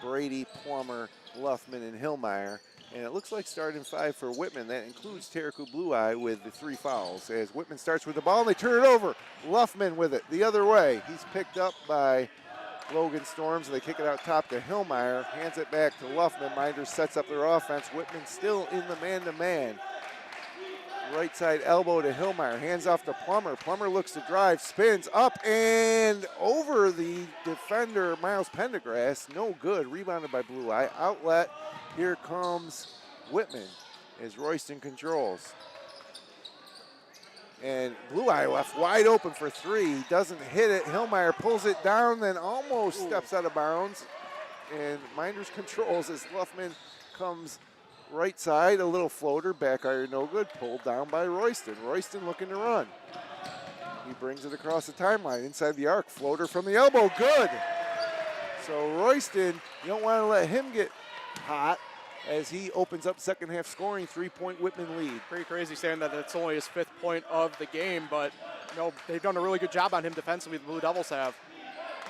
Brady, Plummer, Luffman, and Hillmeyer. And it looks like starting 5 for Whitman. That includes Taraku Blue Eye with the 3 fouls. As Whitman starts with the ball, and they turn it over. Luffman with it the other way. He's picked up by Logan Storms, and they kick it out top to Hillmeyer. Hands it back to Luffman. Mynderse sets up their offense. Whitman still in the man-to-man. Right side elbow to Hillmeyer. Hands off to Plummer. Plummer looks to drive, spins up and over the defender, Miles Pendergrass. No good. Rebounded by Blue Eye. Outlet. Here comes Whitman as Royston controls. And Blue Eye left wide open for 3. Doesn't hit it. Hillmeyer pulls it down, then almost steps out of bounds. And Mynderse controls as Luffman comes right side, a little floater, back iron, no good, pulled down by Royston. Royston looking to run. He brings it across the timeline, inside the arc, floater from the elbow, good. So Royston, you don't want to let him get hot as he opens up second half scoring, 3-point Whitman lead. Pretty crazy saying that it's only his 5th point of the game, but you know, they've done a really good job on him defensively, the Blue Devils have.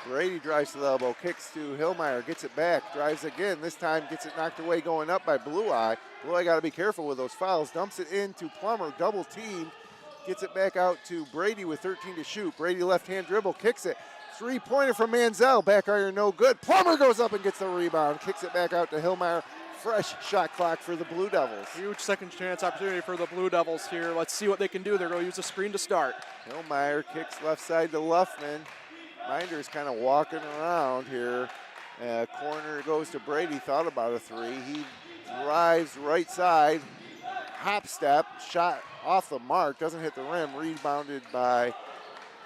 Brady drives to the elbow, kicks to Hillmeyer, gets it back, drives again. This time gets it knocked away going up by Blue Eye. Blue Eye got to be careful with those fouls. Dumps it into Plummer, double teamed. Gets it back out to Brady with 13 to shoot. Brady left-hand dribble, kicks it. 3-pointer from Manzel, back iron no good. Plummer goes up and gets the rebound. Kicks it back out to Hillmeyer. Fresh shot clock for the Blue Devils. Huge second chance opportunity for the Blue Devils here. Let's see what they can do. They're going to use a screen to start. Hillmeyer kicks left side to Luffman. Mynderse kind of walking around here. Corner goes to Brady, thought about a 3. He drives right side, hop step, shot off the mark, doesn't hit the rim, rebounded by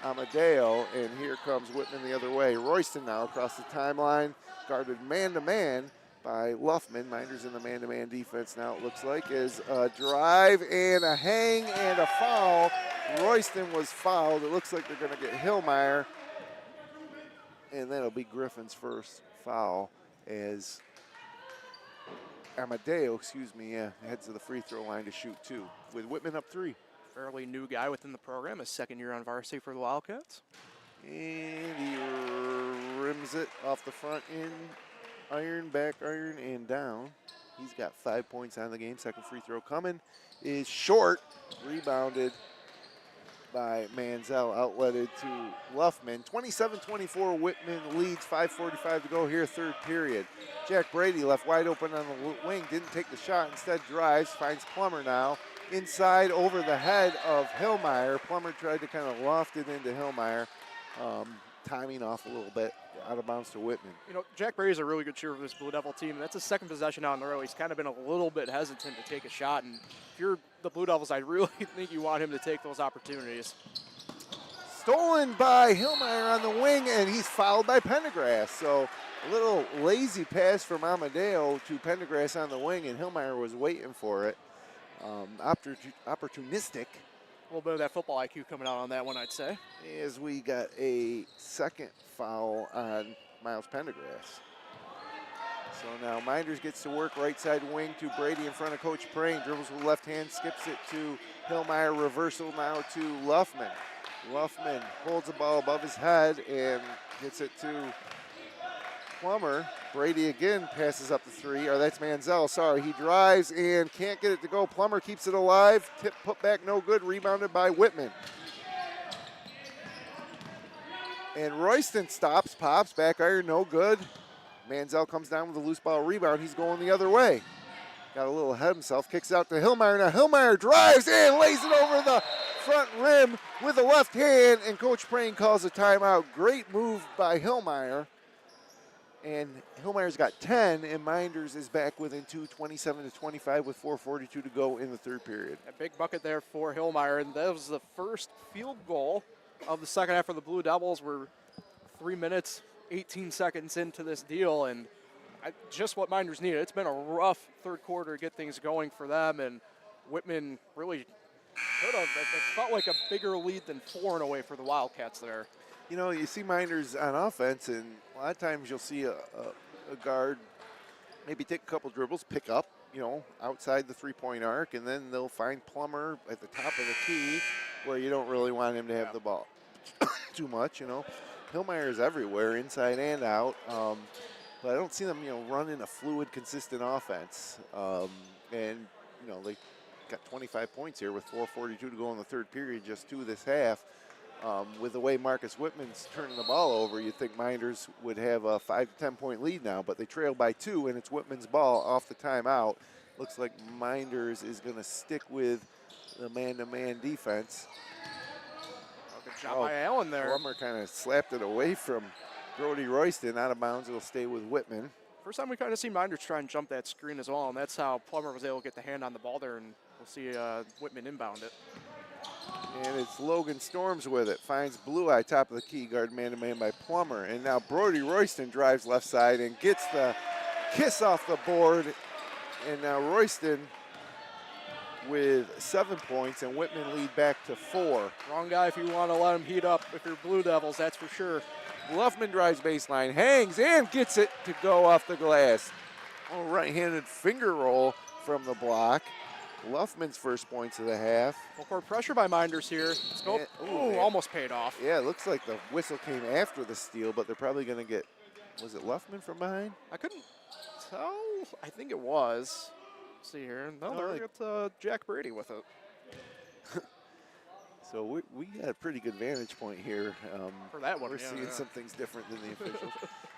Amadeo, and here comes Whitman the other way. Royston now across the timeline, guarded man-to-man by Luffman. Mynderse in the man-to-man defense now, it looks like, is a drive and a hang and a foul. Royston was fouled. It looks like they're going to get Hillmeyer. And that'll be Griffin's first foul as Amadeo, heads to the free throw line to shoot 2 with Whitman up 3. Fairly new guy within the program, his 2nd year on varsity for the Wildcats. And he rims it off the front end, iron, back iron, and down. He's got 5 points on the game. Second free throw coming is short, rebounded by Manziel, outletted to Luffman. 27-24, Whitman leads, 5:45 to go here, third period. Jack Brady left wide open on the wing, didn't take the shot, instead drives, finds Plummer now. Inside over the head of Hillmeyer. Plummer tried to kind of loft it into Hillmeyer, timing off a little bit, out of bounds to Whitman. You know, Jack Brady's a really good shooter for this Blue Devil team. That's his second possession out in the row. He's kind of been a little bit hesitant to take a shot, and if you're the Blue Devils, I really think you want him to take those opportunities. Stolen by Hillmeyer on the wing, and he's fouled by Pendergrass. So a little lazy pass from Amadeo to Pendergrass on the wing, and Hillmeyer was waiting for it. Opportunistic. A little bit of that football IQ coming out on that one, I'd say. As we got a second foul on Miles Pendergrass. So now Minders gets to work right side wing to Brady in front of Coach Praying. Dribbles with left hand, skips it to Hillmeyer. Reversal now to Luffman. Luffman holds the ball above his head and gets it to Plummer. Brady again passes up the three, or that's Manziel, sorry. He drives and can't get it to go. Plummer keeps it alive. Tip put back, no good. Rebounded by Whitman. And Royston stops, pops, back iron, no good. Manziel comes down with a loose ball rebound. He's going the other way. Got a little ahead of himself, kicks it out to Hillmeyer. Now Hillmeyer drives and lays it over the front rim with the left hand, and Coach Praying calls a timeout. Great move by Hillmeyer. And Hillmeyer's got 10, and Minders is back within 2, 27-25 with 4:42 to go in the third period. A big bucket there for Hillmeyer, and that was the first field goal of the second half for the Blue Devils. We're 3 minutes, 18 seconds into this deal, and just what Minders needed. It's been a rough third quarter to get things going for them, and Whitman really could have. It felt like a bigger lead than 4 in a way for the Wildcats there. You know, you see Minders on offense, and a lot of times you'll see a guard maybe take a couple dribbles, pick up, you know, outside the three-point arc, and then they'll find Plummer at the top of the key where you don't really want him to have the ball too much, you know. Hillmeyer is everywhere, inside and out, but I don't see them, you know, running a fluid, consistent offense. And, you know, they got 25 points here with 4:42 to go in the third period, just 2 this half. With the way Marcus Whitman's turning the ball over, you'd think Minders would have a 5 to 10 point lead now, but they trail by 2, and it's Whitman's ball off the timeout. Looks like Minders is going to stick with the man-to-man defense. Good job by Allen there. Plummer kind of slapped it away from Brody Royston. Out of bounds, it'll stay with Whitman. First time we kind of see Minders try and jump that screen as well, and that's how Plummer was able to get the hand on the ball there, and we'll see Whitman inbound it. And it's Logan Storms with it. Finds Blue Eye, top of the key, guard man-to-man by Plummer. And now Brody Royston drives left side and gets the kiss off the board. And now Royston with 7 points, and Whitman lead back to 4. Wrong guy if you want to let him heat up if you're Blue Devils, that's for sure. Luffman drives baseline, hangs, and gets it to go off the glass. Oh, right-handed finger roll from the block. Luffman's first points of the half. Full court pressure by Minders here. Let's go. Ooh, almost paid off. Yeah, it looks like the whistle came after the steal, but they're probably going to get, was it Luffman from behind? I couldn't tell. I think it was. Let's see here. No, they're got Jack Brady with it. So we got a pretty good vantage point here. For that one, we're seeing some things different than the officials.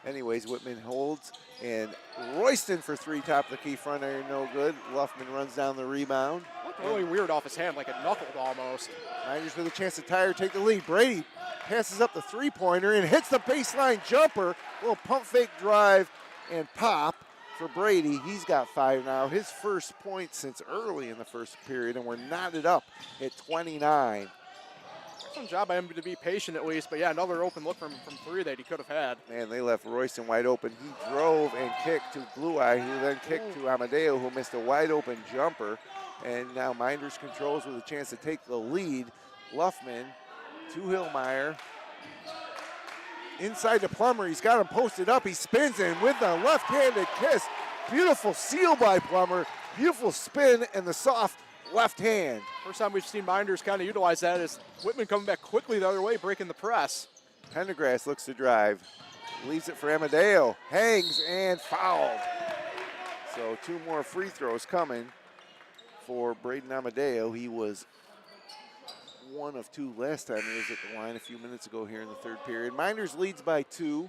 Anyways, Whitman holds, and Royston for 3, top of the key, front iron, no good. Luffman runs down the rebound. Looked really weird off his hand, like it knuckled almost. Minders with a chance to tie or take the lead. Brady passes up the three-pointer and hits the baseline jumper. Little pump fake drive and pop for Brady. He's got 5 now. His first point since early in the first period, and we're knotted up at 29. Some job by him to be patient at least, but yeah, another open look from 3 that he could have had. Man, they left Royston wide open. He drove and kicked to Blue Eye, who then kicked to Amadeo, who missed a wide open jumper. And now Minders controls with a chance to take the lead. Luffman to Hillmeyer. Inside to Plummer, he's got him posted up. He spins in with the left-handed kiss. Beautiful seal by Plummer. Beautiful spin and the soft left hand. First time we've seen Minders kind of utilize that is Whitman coming back quickly the other way, breaking the press. Pendergrass looks to drive. Leaves it for Amadeo. Hangs and fouled. So 2 more free throws coming for Braden Amadeo. He was 1 of 2 last time he was at the line a few minutes ago here in the third period. Mynderse leads by 2.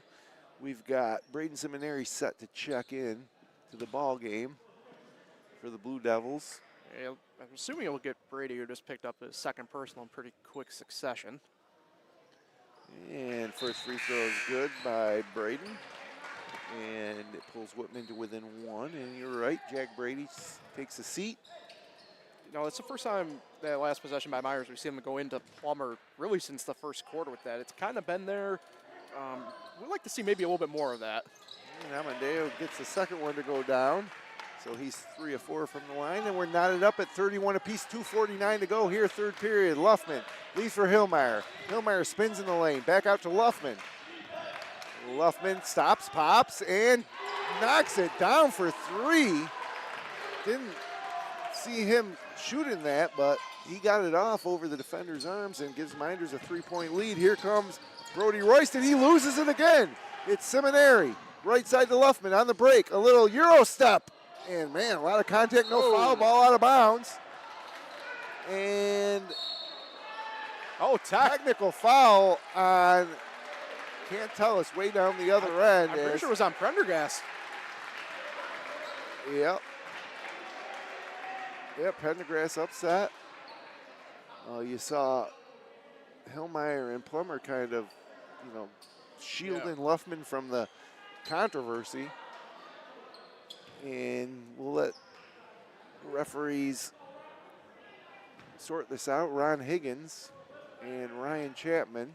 We've got Braden Seminary set to check in to the ball game for the Blue Devils. Yeah, I'm assuming he'll get Brady, who just picked up his second personal in pretty quick succession. And first free throw is good by Braden. And it pulls Whitman to within 1. And you're right, Jack Brady takes a seat. You know, it's the first time that last possession by Myers we see him go into Plummer really since the first quarter with that. It's kind of been there. We'd like to see maybe a little bit more of that. And Amadeo gets the second one to go down. So he's 3 of 4 from the line, and we're knotted up at 31 apiece, 2:49 to go here, third period. Luffman leaves for Hillmeyer. Hillmeyer spins in the lane, back out to Luffman. Luffman stops, pops, and knocks it down for 3. Didn't see him shooting that, but he got it off over the defender's arms and gives Mynderse a 3-point lead. Here comes Brody Royston. He loses it again. It's Seminary. Right side to Luffman on the break. A little Euro step. And, man, a lot of contact, no foul, ball out of bounds. And technical foul on, can't tell, it's way down the other end. I'm pretty sure it was on Prendergast. Yep. Yep, Prendergast upset. You saw Hillmeyer and Plummer kind of, shielding Luffman from the controversy. And we'll let referees sort this out. Ron Higgins and Ryan Chapman.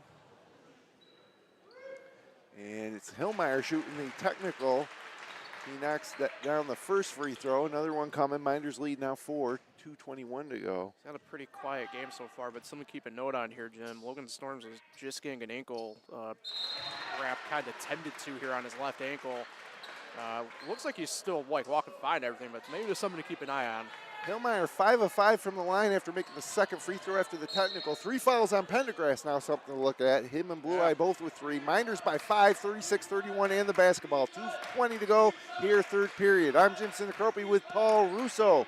And it's Hillmeyer shooting the technical. He knocks down the first free throw. Another one coming. Mynderse lead now 4, 2:21 to go. It's had a pretty quiet game so far, but something to keep a note on here, Jim. Logan Storms is just getting an ankle wrap kind of tended to here on his left ankle. Looks like he's still walking fine and everything, but maybe there's something to keep an eye on. Hillmeyer 5 of 5 from the line after making the second free throw after the technical. 3 fouls on Pendergrass now, something to look at. Him and Blue Eye both with 3. Mynderse by 5, 36-31, and the basketball. 2:20 to go here, third period. I'm Jim Sinicropi with Paul Russo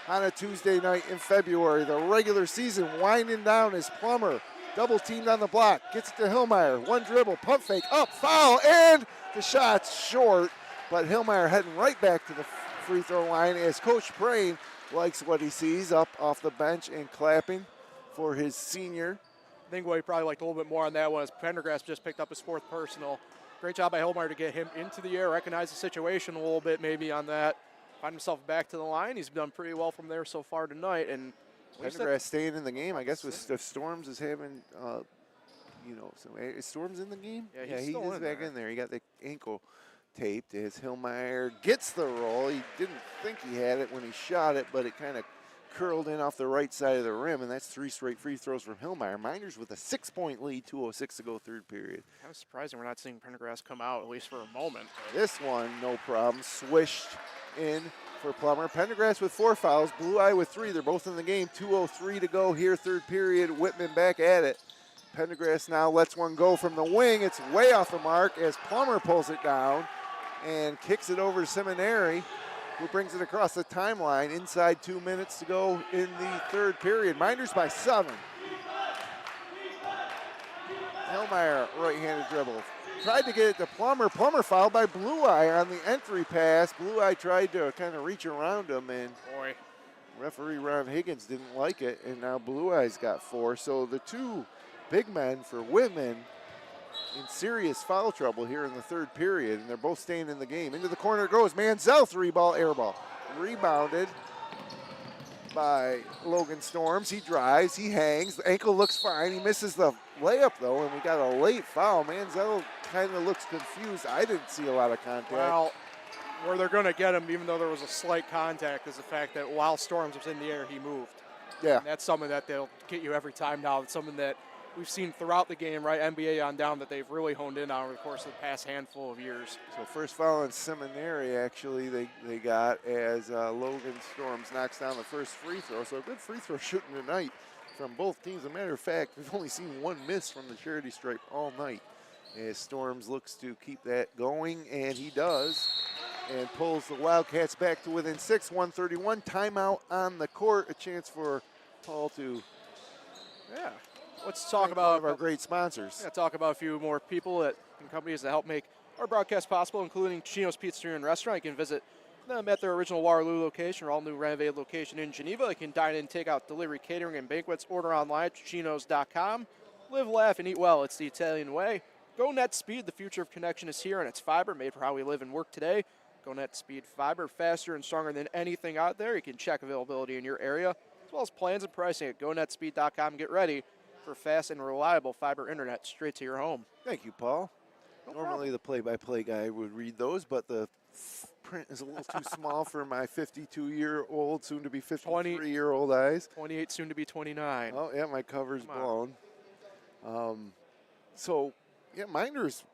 on a Tuesday night in February. The regular season winding down as Plummer double teamed on the block. Gets it to Hillmeyer. One dribble, pump fake, up, foul, and the shot's short. But Hillmeyer heading right back to the free throw line as Coach Prain likes what he sees up off the bench and clapping for his senior. I think what he probably liked a little bit more on that was Pendergrass just picked up his 4th personal. Great job by Hillmeyer to get him into the air, recognize the situation a little bit maybe on that. Find himself back to the line. He's done pretty well from there so far tonight. And Pendergrass staying in the game, I guess, with Storms is having, is Storms in the game? Yeah, he's still back in there. He got the ankle taped as Hillmeyer gets the roll. He didn't think he had it when he shot it, but it kind of curled in off the right side of the rim, and that's 3 straight free throws from Hillmeyer. Mynderse with a 6-point lead, 2:06 to go, third period. Kind of surprising we're not seeing Pendergrass come out, at least for a moment. This one, no problem, swished in for Plummer. Pendergrass with 4 fouls, Blue Eye with 3. They're both in the game. 2:03 to go here, third period. Whitman back at it. Pendergrass now lets one go from the wing. It's way off the mark as Plummer pulls it down and kicks it over to Seminary, who brings it across the timeline. Inside 2 minutes to go in the third period. Mynderse by 7. Hillmeyer, right-handed dribble. Tried to get it to Plummer. Plummer fouled by Blue Eye on the entry pass. Blue Eye tried to kind of reach around him, and referee Ron Higgins didn't like it, and now Blue Eye's got 4. So the 2 big men for Whitman in serious foul trouble here in the third period, and they're both staying in the game. Into the corner it goes. Manziel, 3-ball, air ball. Rebounded by Logan Storms. He drives, he hangs. The ankle looks fine. He misses the layup, though, and we got a late foul. Manziel kind of looks confused. I didn't see a lot of contact. Well, where they're going to get him, even though there was a slight contact, is the fact that while Storms was in the air, he moved. Yeah. And that's something that they'll get you every time now. It's something that we've seen throughout the game, right, NBA on down, that they've really honed in on over the course of the past handful of years. So first foul in Seminary, actually, they got as Logan Storms knocks down the first free throw. So a good free throw shooting tonight from both teams. As a matter of fact, we've only seen 1 miss from the charity stripe all night. As Storms looks to keep that going, and he does, and pulls the Wildcats back to within 6, 131. Timeout on the court, a chance for Paul to Yeah. Let's talk One about of our great sponsors. Yeah, talk about a few more people and companies that help make our broadcast possible, including Chino's Pizzeria and Restaurant. You can visit them at their original Waterloo location or all new renovated location in Geneva. You can dine in, take out, delivery, catering, and banquets. Order online at chinos.com. Live, laugh, and eat well. It's the Italian way. GoNet Speed, the future of connection is here, and it's fiber made for how we live and work today. GoNet Speed fiber, faster and stronger than anything out there. You can check availability in your area, as well as plans and pricing at gonetspeed.com. Get ready for fast and reliable fiber internet straight to your home. Thank you, Paul. No Normally problem. the play-by-play guy would read those, but the print is a little too small for my 52-year-old, soon-to-be 53-year-old eyes. 28, soon to be 29. Oh, yeah, my cover's blown. So, yeah, Mynderse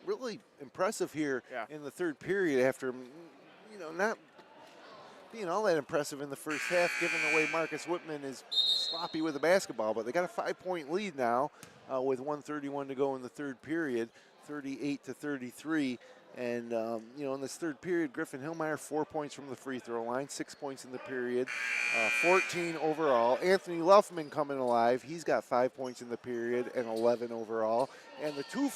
really impressive here in the third period after, not being all that impressive in the first half, given the way Marcus Whitman is sloppy with the basketball. But they got a 5-point lead now with 1:31 to go in the third period, 38-33. And, in this third period, Griffin Hillmeyer, 4 points from the free throw line, 6 points in the period, 14 overall. Anthony Luffman coming alive. He's got 5 points in the period and 11 overall. And the two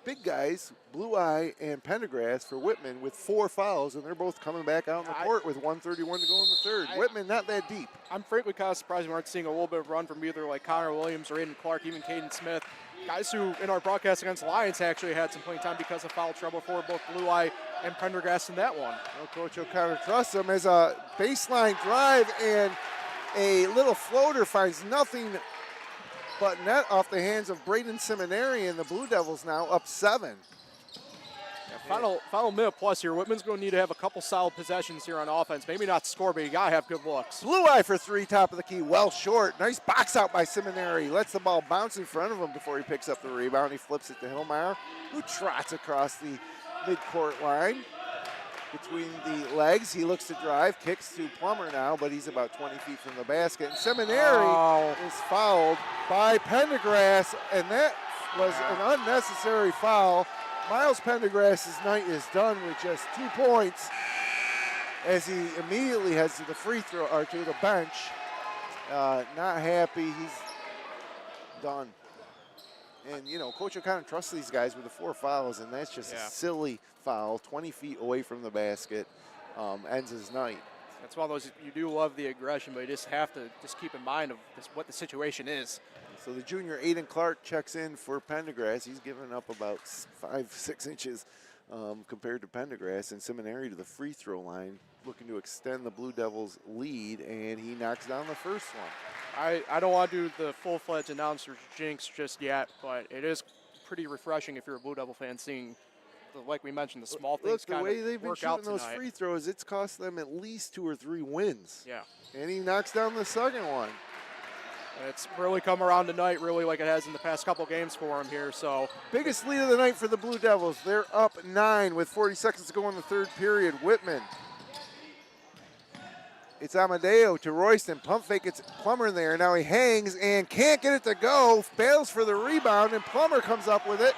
big guys, Blue Eye and Pendergrass for Whitman with 4 fouls, and they're both coming back out on the court with 1:31 to go in the third. Whitman not that deep. I'm frankly kind of surprised we aren't seeing a little bit of run from either like Connor Williams or Aiden Clark, even Caden Smith. Guys who, in our broadcast against Lions, actually had some playing time because of foul trouble for both Blue Eye and Pendergrass in that one. Well, Coach O'Connor trusts him as a baseline drive, and a little floater finds nothing but net off the hands of Braden Seminary, and the Blue Devils now up 7. Yeah, final minute plus here. Whitman's going to need to have a couple solid possessions here on offense. Maybe not score, but you got to have good looks. Blue Eye for 3, top of the key, well short. Nice box out by Seminary. Lets the ball bounce in front of him before he picks up the rebound. He flips it to Hillmeyer, who trots across the midcourt line. Between the legs, he looks to drive, kicks to Plummer now, but he's about 20 feet from the basket. And Seminary is fouled by Pendergrass, and that was an unnecessary foul. Miles Pendergrass's night is done with just 2 points as he immediately heads to the free throw, or to the bench. Not happy, he's done. And, Coach O'Connor trusts these guys with the 4 fouls, and that's just a silly foul, 20 feet away from the basket, ends his night. That's one of those, you do love the aggression, but you just have to keep in mind of what the situation is. So the junior Aiden Clark checks in for Pendergrass. He's given up about 5-6 inches compared to Pendergrass, and Seminary to the free throw line, looking to extend the Blue Devils' lead, and he knocks down the first one. I don't want to do the full-fledged announcer's jinx just yet, but it is pretty refreshing if you're a Blue Devil fan seeing, like we mentioned, the small things kind of work out tonight. The way they've been shooting those free throws, it's cost them at least 2 or 3 wins. Yeah. And he knocks down the second one. It's really come around tonight, really like it has in the past couple games for him here. So biggest lead of the night for the Blue Devils. They're up 9 with 40 seconds to go in the third period. Whitman. It's Amadeo to Royston. Pump fake. It's Plummer there. Now he hangs and can't get it to go. Bails for the rebound, and Plummer comes up with it.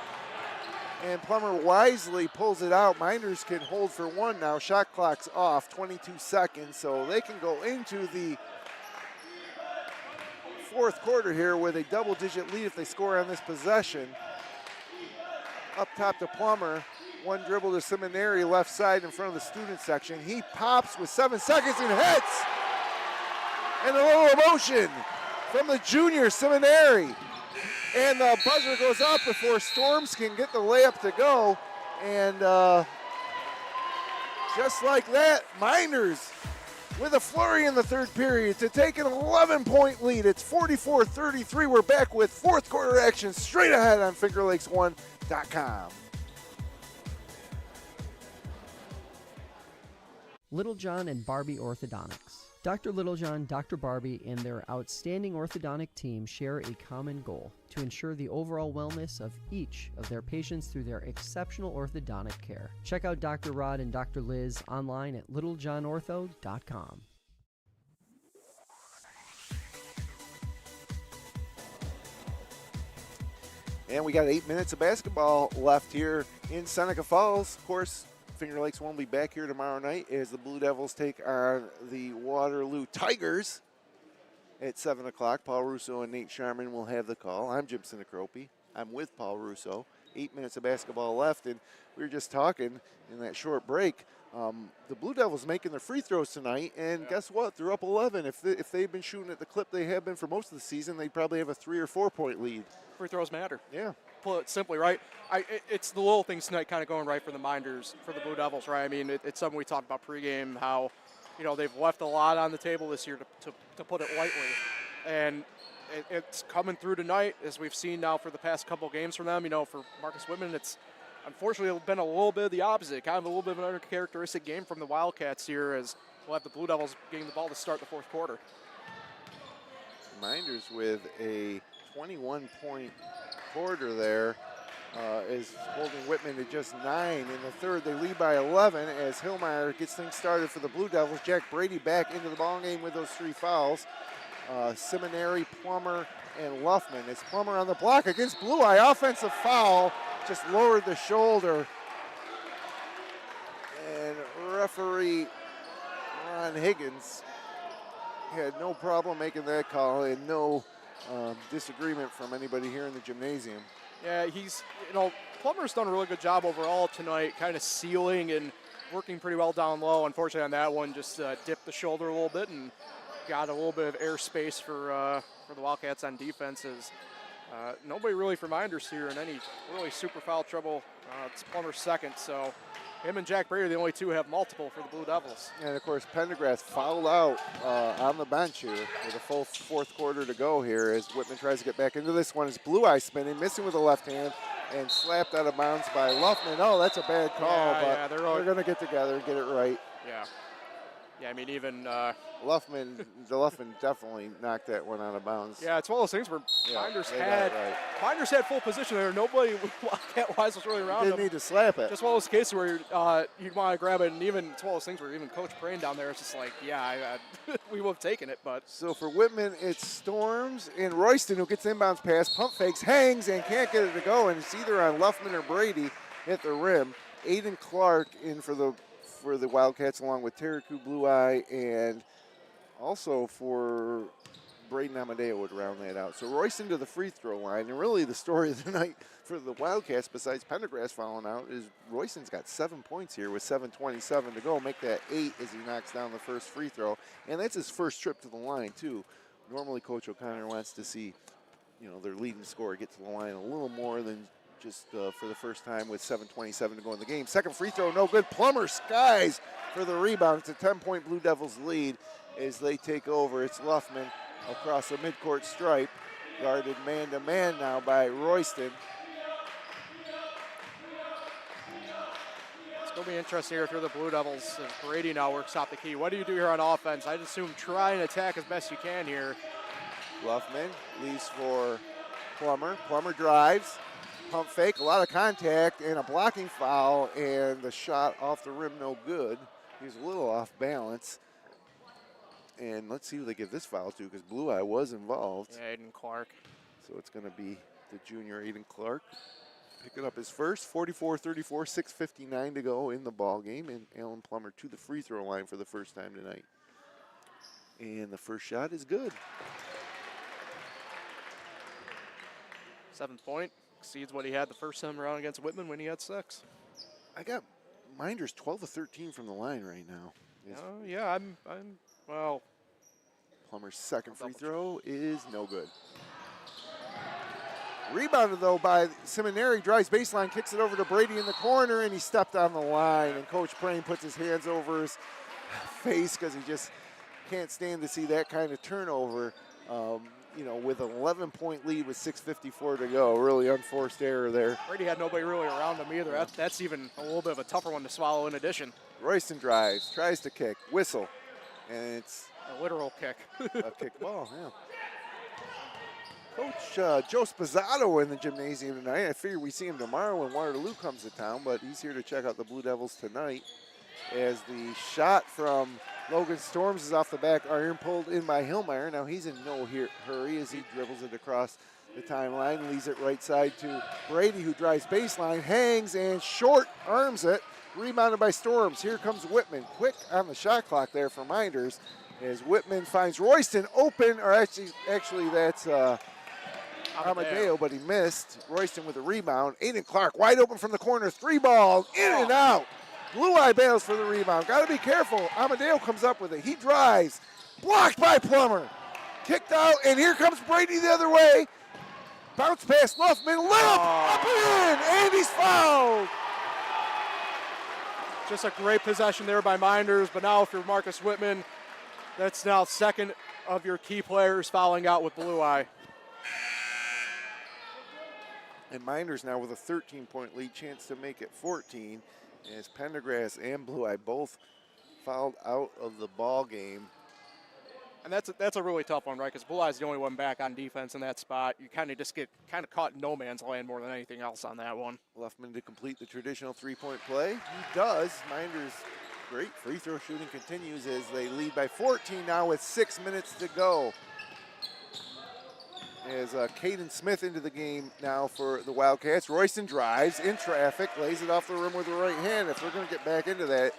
And Plummer wisely pulls it out. Mynderse can hold for 1 now. Shot clock's off, 22 seconds. So they can go into the fourth quarter here with a double-digit lead if they score on this possession. Up top to Plummer. 1 dribble to Seminary, left side in front of the student section. He pops with 7 seconds and hits. And a little emotion from the junior Seminary. And the buzzer goes up before Storms can get the layup to go. And just like that, Mynderse with a flurry in the third period to take an 11-point lead. It's 44-33. We're back with fourth quarter action straight ahead on FingerLakes1.com. Littlejohn and Barbie Orthodontics. Dr. Littlejohn, Dr. Barbie, and their outstanding orthodontic team share a common goal: to ensure the overall wellness of each of their patients through their exceptional orthodontic care. Check out Dr. Rod and Dr. Liz online at littlejohnortho.com. And we got 8 minutes of basketball left here in Seneca Falls. Of course, Finger Lakes won't be back here tomorrow night as the Blue Devils take on the Waterloo Tigers. At 7 o'clock, Paul Russo and Nate Sharman will have the call. I'm Jim Sinicropi. I'm with Paul Russo. 8 minutes of basketball left, and we were just talking in that short break. The Blue Devils making their free throws tonight, and guess what? They're up 11. If they've been shooting at the clip they have been for most of the season, they'd probably have a 3 or 4 point lead. Free throws matter. Yeah. Put it simply, right? It's the little things tonight kind of going right for the Minders, for the Blue Devils, right? I mean, it's something we talked about pregame, how, they've left a lot on the table this year, to put it lightly. And it's coming through tonight, as we've seen now for the past couple games from them. For Marcus Whitman, it's unfortunately been a little bit of the opposite, kind of a little bit of an uncharacteristic game from the Wildcats here, as we'll have the Blue Devils getting the ball to start the fourth quarter. Minders with a 21-point quarter there is holding Whitman to just 9. In the third, they lead by 11 as Hillmeyer gets things started for the Blue Devils. Jack Brady back into the ballgame with those 3 fouls. Seminary, Plummer, and Luffman. It's Plummer on the block against Blue Eye. Offensive foul, just lowered the shoulder. And referee Ron Higgins had no problem making that call, and no disagreement from anybody here in the gymnasium. Yeah, Plummer's done a really good job overall tonight, kind of sealing and working pretty well down low. Unfortunately on that one, just dipped the shoulder a little bit and got a little bit of airspace for the Wildcats on defenses. Nobody really for Minders here in any really super foul trouble. It's Plummer's second, so him and Jack Brady are the only two who have multiple for the Blue Devils. And of course, Pendergrass fouled out on the bench here with a full fourth quarter to go here as Whitman tries to get back into this one. It's Blue Eye spinning, missing with the left hand, and slapped out of bounds by Luffman. Oh, that's a bad call, but they're going to get together and get it right. Yeah. Yeah, I mean, even Luffman definitely knocked that one out of bounds. Yeah, it's one of those things where Minders had full position there. Nobody Wildcat-wise was really around Didn't him. need to slap it. Just one of those cases where you'd want to grab it, and even it's one of those things where even Coach Crane down there is just like, we would have taken it, but. So for Whitman, it's Storms and Royston who gets the inbounds pass, pump fakes, hangs, and can't get it to go, and it's either on Luffman or Brady at the rim. Aiden Clark in for the Wildcats, along with Taraku Blue Eye, and also for Braden Amadeo would round that out. So Royston to the free throw line, and really the story of the night for the Wildcats, besides Pendergrass fouling out, is Royston's got 7 points here with 7:27 to go. Make that 8 as he knocks down the first free throw, and that's his first trip to the line too. Normally Coach O'Connor wants to see, their leading scorer get to the line a little more than just for the first time with 7:27 to go in the game. Second free throw, no good. Plummer skies for the rebound. It's a 10-point Blue Devils lead as they take over. It's Luffman across the midcourt stripe, guarded man-to-man now by Royston. It's going to be interesting here if you're the Blue Devils. If Brady now works out the key. What do you do here on offense? I'd assume try and attack as best you can here. Luffman leaves for Plummer. Plummer drives. Pump fake, a lot of contact, and a blocking foul, and the shot off the rim no good. He's a little off balance. And let's see who they give this foul to, because Blue Eye was involved. Yeah, Aiden Clark. So it's going to be the junior Aiden Clark picking up his first. 44-34, 6:59 to go in the ball game, and Alan Plummer to the free throw line for the first time tonight. And the first shot is good. 7th point. Exceeds what he had the first time around against Whitman when he had 6. I got Minders 12 of 13 from the line right now. Well. Plummer's second free throw is no good. Rebounded though by Seminary, drives baseline, kicks it over to Brady in the corner, and he stepped on the line, and Coach Prane puts his hands over his face because he just can't stand to see that kind of turnover. With an 11-point lead with 6:54 to go. Really unforced error there. Brady had nobody really around him either. That's even a little bit of a tougher one to swallow in addition. Royston drives, tries to kick, whistle, and it's a literal kick. A kick ball, yeah. Coach Joe Spazzato in the gymnasium tonight. I figure we see him tomorrow when Waterloo comes to town, but he's here to check out the Blue Devils tonight as the shot from Logan Storms is off the back iron, pulled in by Hillmeyer. Now he's in no hurry as he dribbles it across the timeline, leaves it right side to Brady, who drives baseline, hangs, and short arms it. Rebounded by Storms. Here comes Whitman. Quick on the shot clock there for Minders. as Whitman finds Royston open, or actually that's Amadeo, but he missed. Royston with a rebound. Aiden Clark wide open from the corner. 3 ball, in and out. Blue Eye bails for the rebound. Got to be careful. Amadeo comes up with it. He drives. Blocked by Plummer. Kicked out, and here comes Brady the other way. Bounce pass, Luffman, up and in, and he's fouled. Just a great possession there by Mynders, but now if you're Marcus Whitman, that's now second of your key players fouling out with Blue Eye. And Mynders now with a 13-point lead, chance to make it 14, as Pendergrass and Blue Eye both fouled out of the ball game. And that's a really tough one, right? Because Blue Eye's the only one back on defense in that spot. You kind of just get caught in no man's land more than anything else on that one. Luffman to complete the traditional 3-point play. He does. Mynders' great free throw shooting continues as they lead by 14 now with 6 minutes to go. As Caden Smith into the game now for the Wildcats. Royston drives in traffic, lays it off the rim with the right hand. If we're going to get back into that,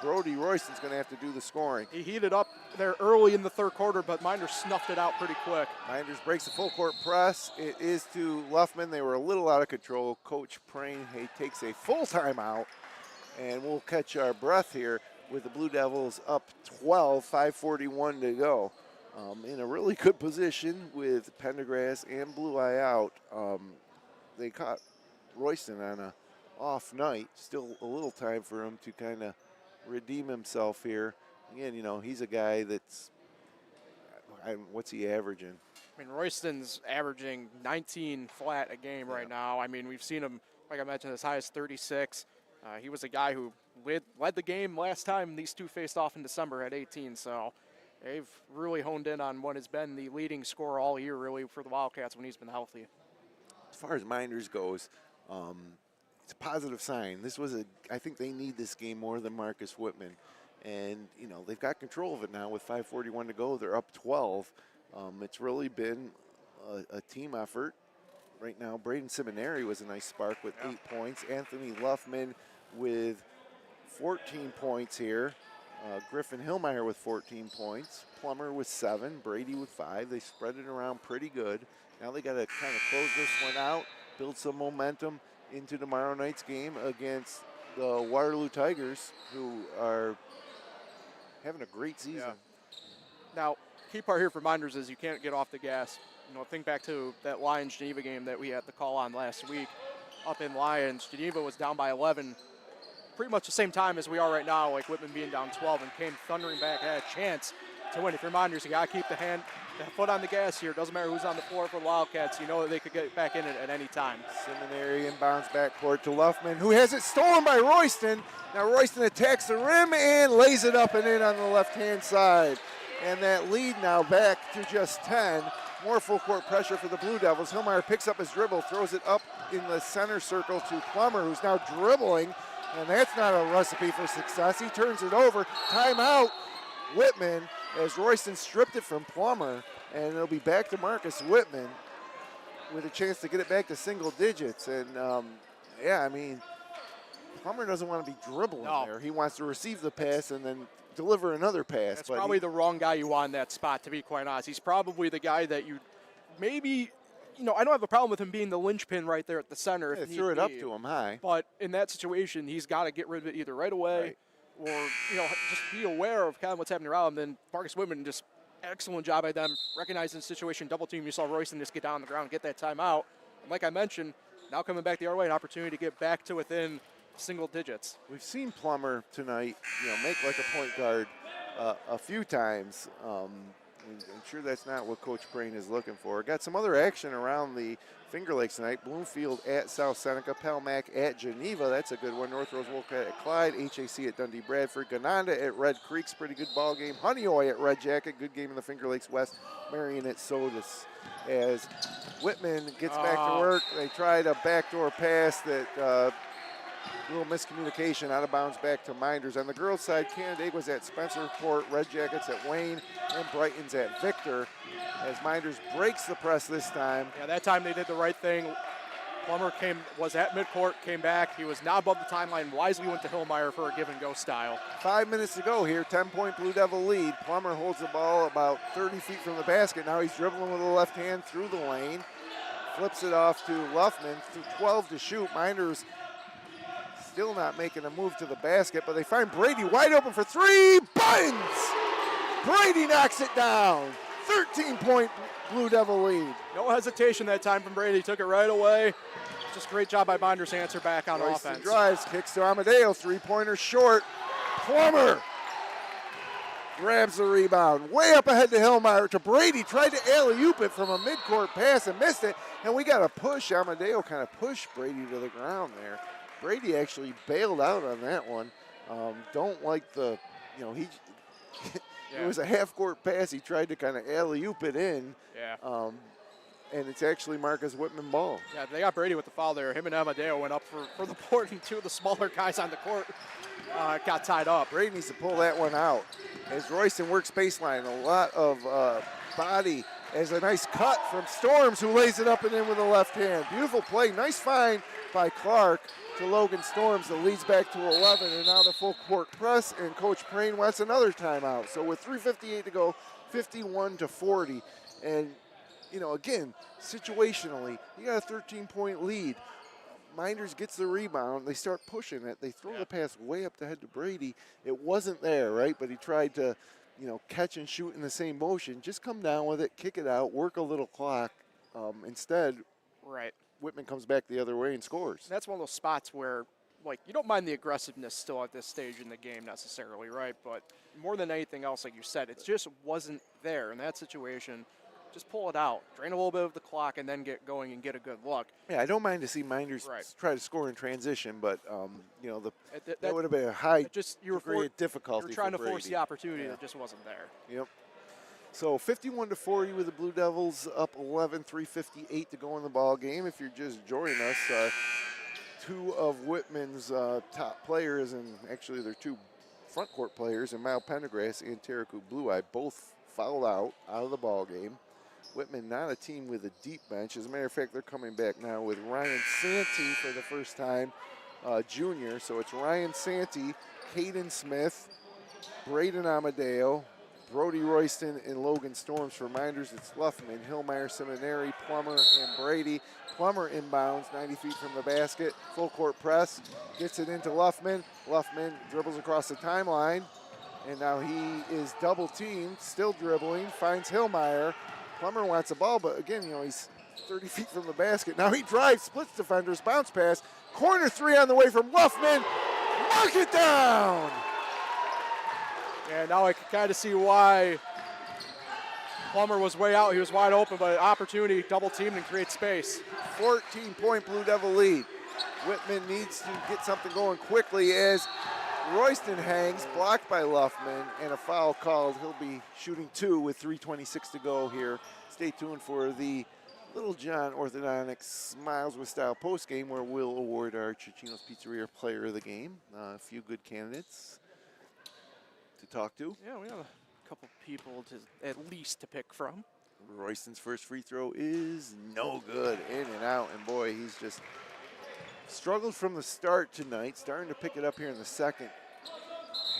Brody Royston's going to have to do the scoring. He heated up there early in the third quarter, but Mynders snuffed it out pretty quick. Mynders breaks the full court press. It is to Luffman. They were a little out of control. Coach Prain takes a full timeout, and we'll catch our breath here with the Blue Devils up 12, 5:41 to go. In a really good position with Pendergrass and Blue Eye out. They caught Royston on a off night. Still a little time for him to kind of redeem himself here. Again, you know, he's a guy that's, what's he averaging? I mean, Royston's averaging 19 flat a game right now. I mean, we've seen him, like I mentioned, as high as 36. He was a guy who led the game last time these two faced off in December at 18, so they've really honed in on what has been the leading scorer all year, really, for the Wildcats when he's been healthy. As far as Mynders goes, it's a positive sign. I think they need this game more than Marcus Whitman. And, you know, they've got control of it now with 5:41 to go. They're up 12. It's really been a team effort. Right now, Braden Seminary was a nice spark with 8 points. Anthony Luffman with 14 points here. Griffin Hillmeyer with 14 points. Plummer with 7. Brady with 5. They spread it around pretty good. Now they got to kind of close this one out, build some momentum into tomorrow night's game against the Waterloo Tigers, who are having a great season. Yeah. Now, key part here for Mynders is you can't get off the gas. You know, think back to that Lions-Geneva game that we had the call on last week. Up in Lions, Geneva was down by 11. Pretty much the same time as we are right now, like Whitman being down 12 and came thundering back, had a chance to win. If you're Mynders, you got to keep the foot on the gas here. Doesn't matter who's on the floor for the Wildcats. You know that they could get back in it at any time. Seminary inbounds backcourt to Luffman, who has it stolen by Royston. Now Royston attacks the rim and lays it up and in on the left-hand side. And that lead now back to just 10. More full court pressure for the Blue Devils. Hillmeyer picks up his dribble, throws it up in the center circle to Plummer, who's now dribbling. And that's not a recipe for success. He turns it over. Timeout, Whitman, as Royston stripped it from Plummer. And it'll be back to Marcus Whitman with a chance to get it back to single digits. And, yeah, I mean, Plummer doesn't want to be dribbling there. He wants to receive the pass and then deliver another pass. That's probably the wrong guy you want in that spot, to be quite honest. He's probably the guy that you maybe – you know, I don't have a problem with him being the linchpin right there at the center. Yeah, threw it up to him high. But in that situation, he's got to get rid of it either right away or, you know, just be aware of kind of what's happening around him. Then Marcus Whitman, just excellent job by them, recognizing the situation, double team. You saw Royston just get down on the ground, get that timeout. And like I mentioned, now coming back the other way, an opportunity to get back to within single digits. We've seen Plummer tonight, you know, make like a point guard a few times. I'm sure that's not what Coach Prain is looking for. Got some other action around the Finger Lakes tonight. Bloomfield at South Seneca, Palmac at Geneva. That's a good one. North Rose Wolfcat at Clyde, HAC at Dundee Bradford, Gananda at Red Creek's pretty good ball game. Honeoye at Red Jacket, good game in the Finger Lakes West. Marion at Sodus. As Whitman gets back to work, they tried a backdoor pass that little miscommunication, out of bounds back to Mynders. On the girls' side, Canandaigua's at Spencerport, Red Jackets at Wayne, and Brighton's at Victor. As Mynders breaks the press this time. Yeah, that time they did the right thing. Plummer was at midcourt, came back. He was not above the timeline, wisely went to Hillmeyer for a give-and-go style. 5 minutes to go here, 10-point Blue Devil lead. Plummer holds the ball about 30 feet from the basket. Now he's dribbling with the left hand through the lane. Flips it off to Luffman, 12 to shoot. Mynderse still not making a move to the basket, but they find Brady wide open for three. Buns! Brady knocks it down. 13-point Blue Devil lead. No hesitation that time from Brady. Took it right away. Just great job by Mynderse to answer back on Royston offense. Drives, kicks to Amadeo. Three-pointer short. Plummer grabs the rebound. Way up ahead to Hillmeyer. To Brady. Tried to alley-oop it from a midcourt pass and missed it. And we got a push. Amadeo kind of pushed Brady to the ground there. Brady actually bailed out on that one. Don't like the, he it was a half-court pass. He tried to kind of alley-oop it in. Yeah. And it's actually Marcus Whitman ball. Yeah, they got Brady with the foul there. Him and Amadeo went up for the board, and two of the smaller guys on the court got tied up. Brady needs to pull that one out. As Royston works baseline, a lot of body as a nice cut from Storms, who lays it up and in with the left hand. Beautiful play. Nice find by Clark to Logan Storms that leads back to 11, and now the full court press, and Coach Prain wants another timeout. So with 3:58 to go, 51-40, and again, situationally, you got a 13-point lead. Mynderse gets the rebound. They start pushing it. They throw the pass way up the head to Brady. It wasn't there, right? But he tried to, catch and shoot in the same motion. Just come down with it, kick it out, work a little clock. Instead, right. Whitman comes back the other way and scores. That's one of those spots where, you don't mind the aggressiveness still at this stage in the game necessarily, right? But more than anything else, like you said, it just wasn't there in that situation. Just pull it out, drain a little bit of the clock, and then get going and get a good look. Yeah, I don't mind to see Mynderse try to score in transition, but that would have been a high degree of difficulty. You're trying for to force Brady. the opportunity that just wasn't there. Yep. So 51-40 with the Blue Devils up 11, 3:58 to go in the ball game. If you're just joining us, two of Whitman's top players, and actually they're two front court players, and Mal Pendergrass and Taraku Blue Eye, both fouled out of the ball game. Whitman not a team with a deep bench. As a matter of fact, they're coming back now with Ryan Santee for the first time, junior. So it's Ryan Santee, Caden Smith, Braden Amadeo, Brody Royston, and Logan Storms. For Mynderse, it's Luffman, Hillmeyer, Seminary, Plummer, and Brady. Plummer inbounds 90 feet from the basket. Full court press. Gets it into Luffman. Luffman dribbles across the timeline. And now he is double teamed, still dribbling, finds Hillmeyer. Plummer wants the ball, but again, he's 30 feet from the basket. Now he drives, splits defenders, bounce pass. Corner three on the way from Luffman. Knock it down! And now I can kind of see why Plummer was way out. He was wide open, but opportunity, double teamed and create space. 14-point Blue Devil lead. Whitman needs to get something going quickly as Royston hangs, blocked by Luffman, and a foul called. He'll be shooting two with 3:26 to go here. Stay tuned for the Little John Orthodontics Smiles with Style postgame, where we'll award our Cicino's Pizzeria Player of the Game. A few good candidates to talk to. Yeah, we have a couple people at least to pick from. Royston's first free throw is no good. In and out, and boy, he's just struggled from the start tonight, starting to pick it up here in the second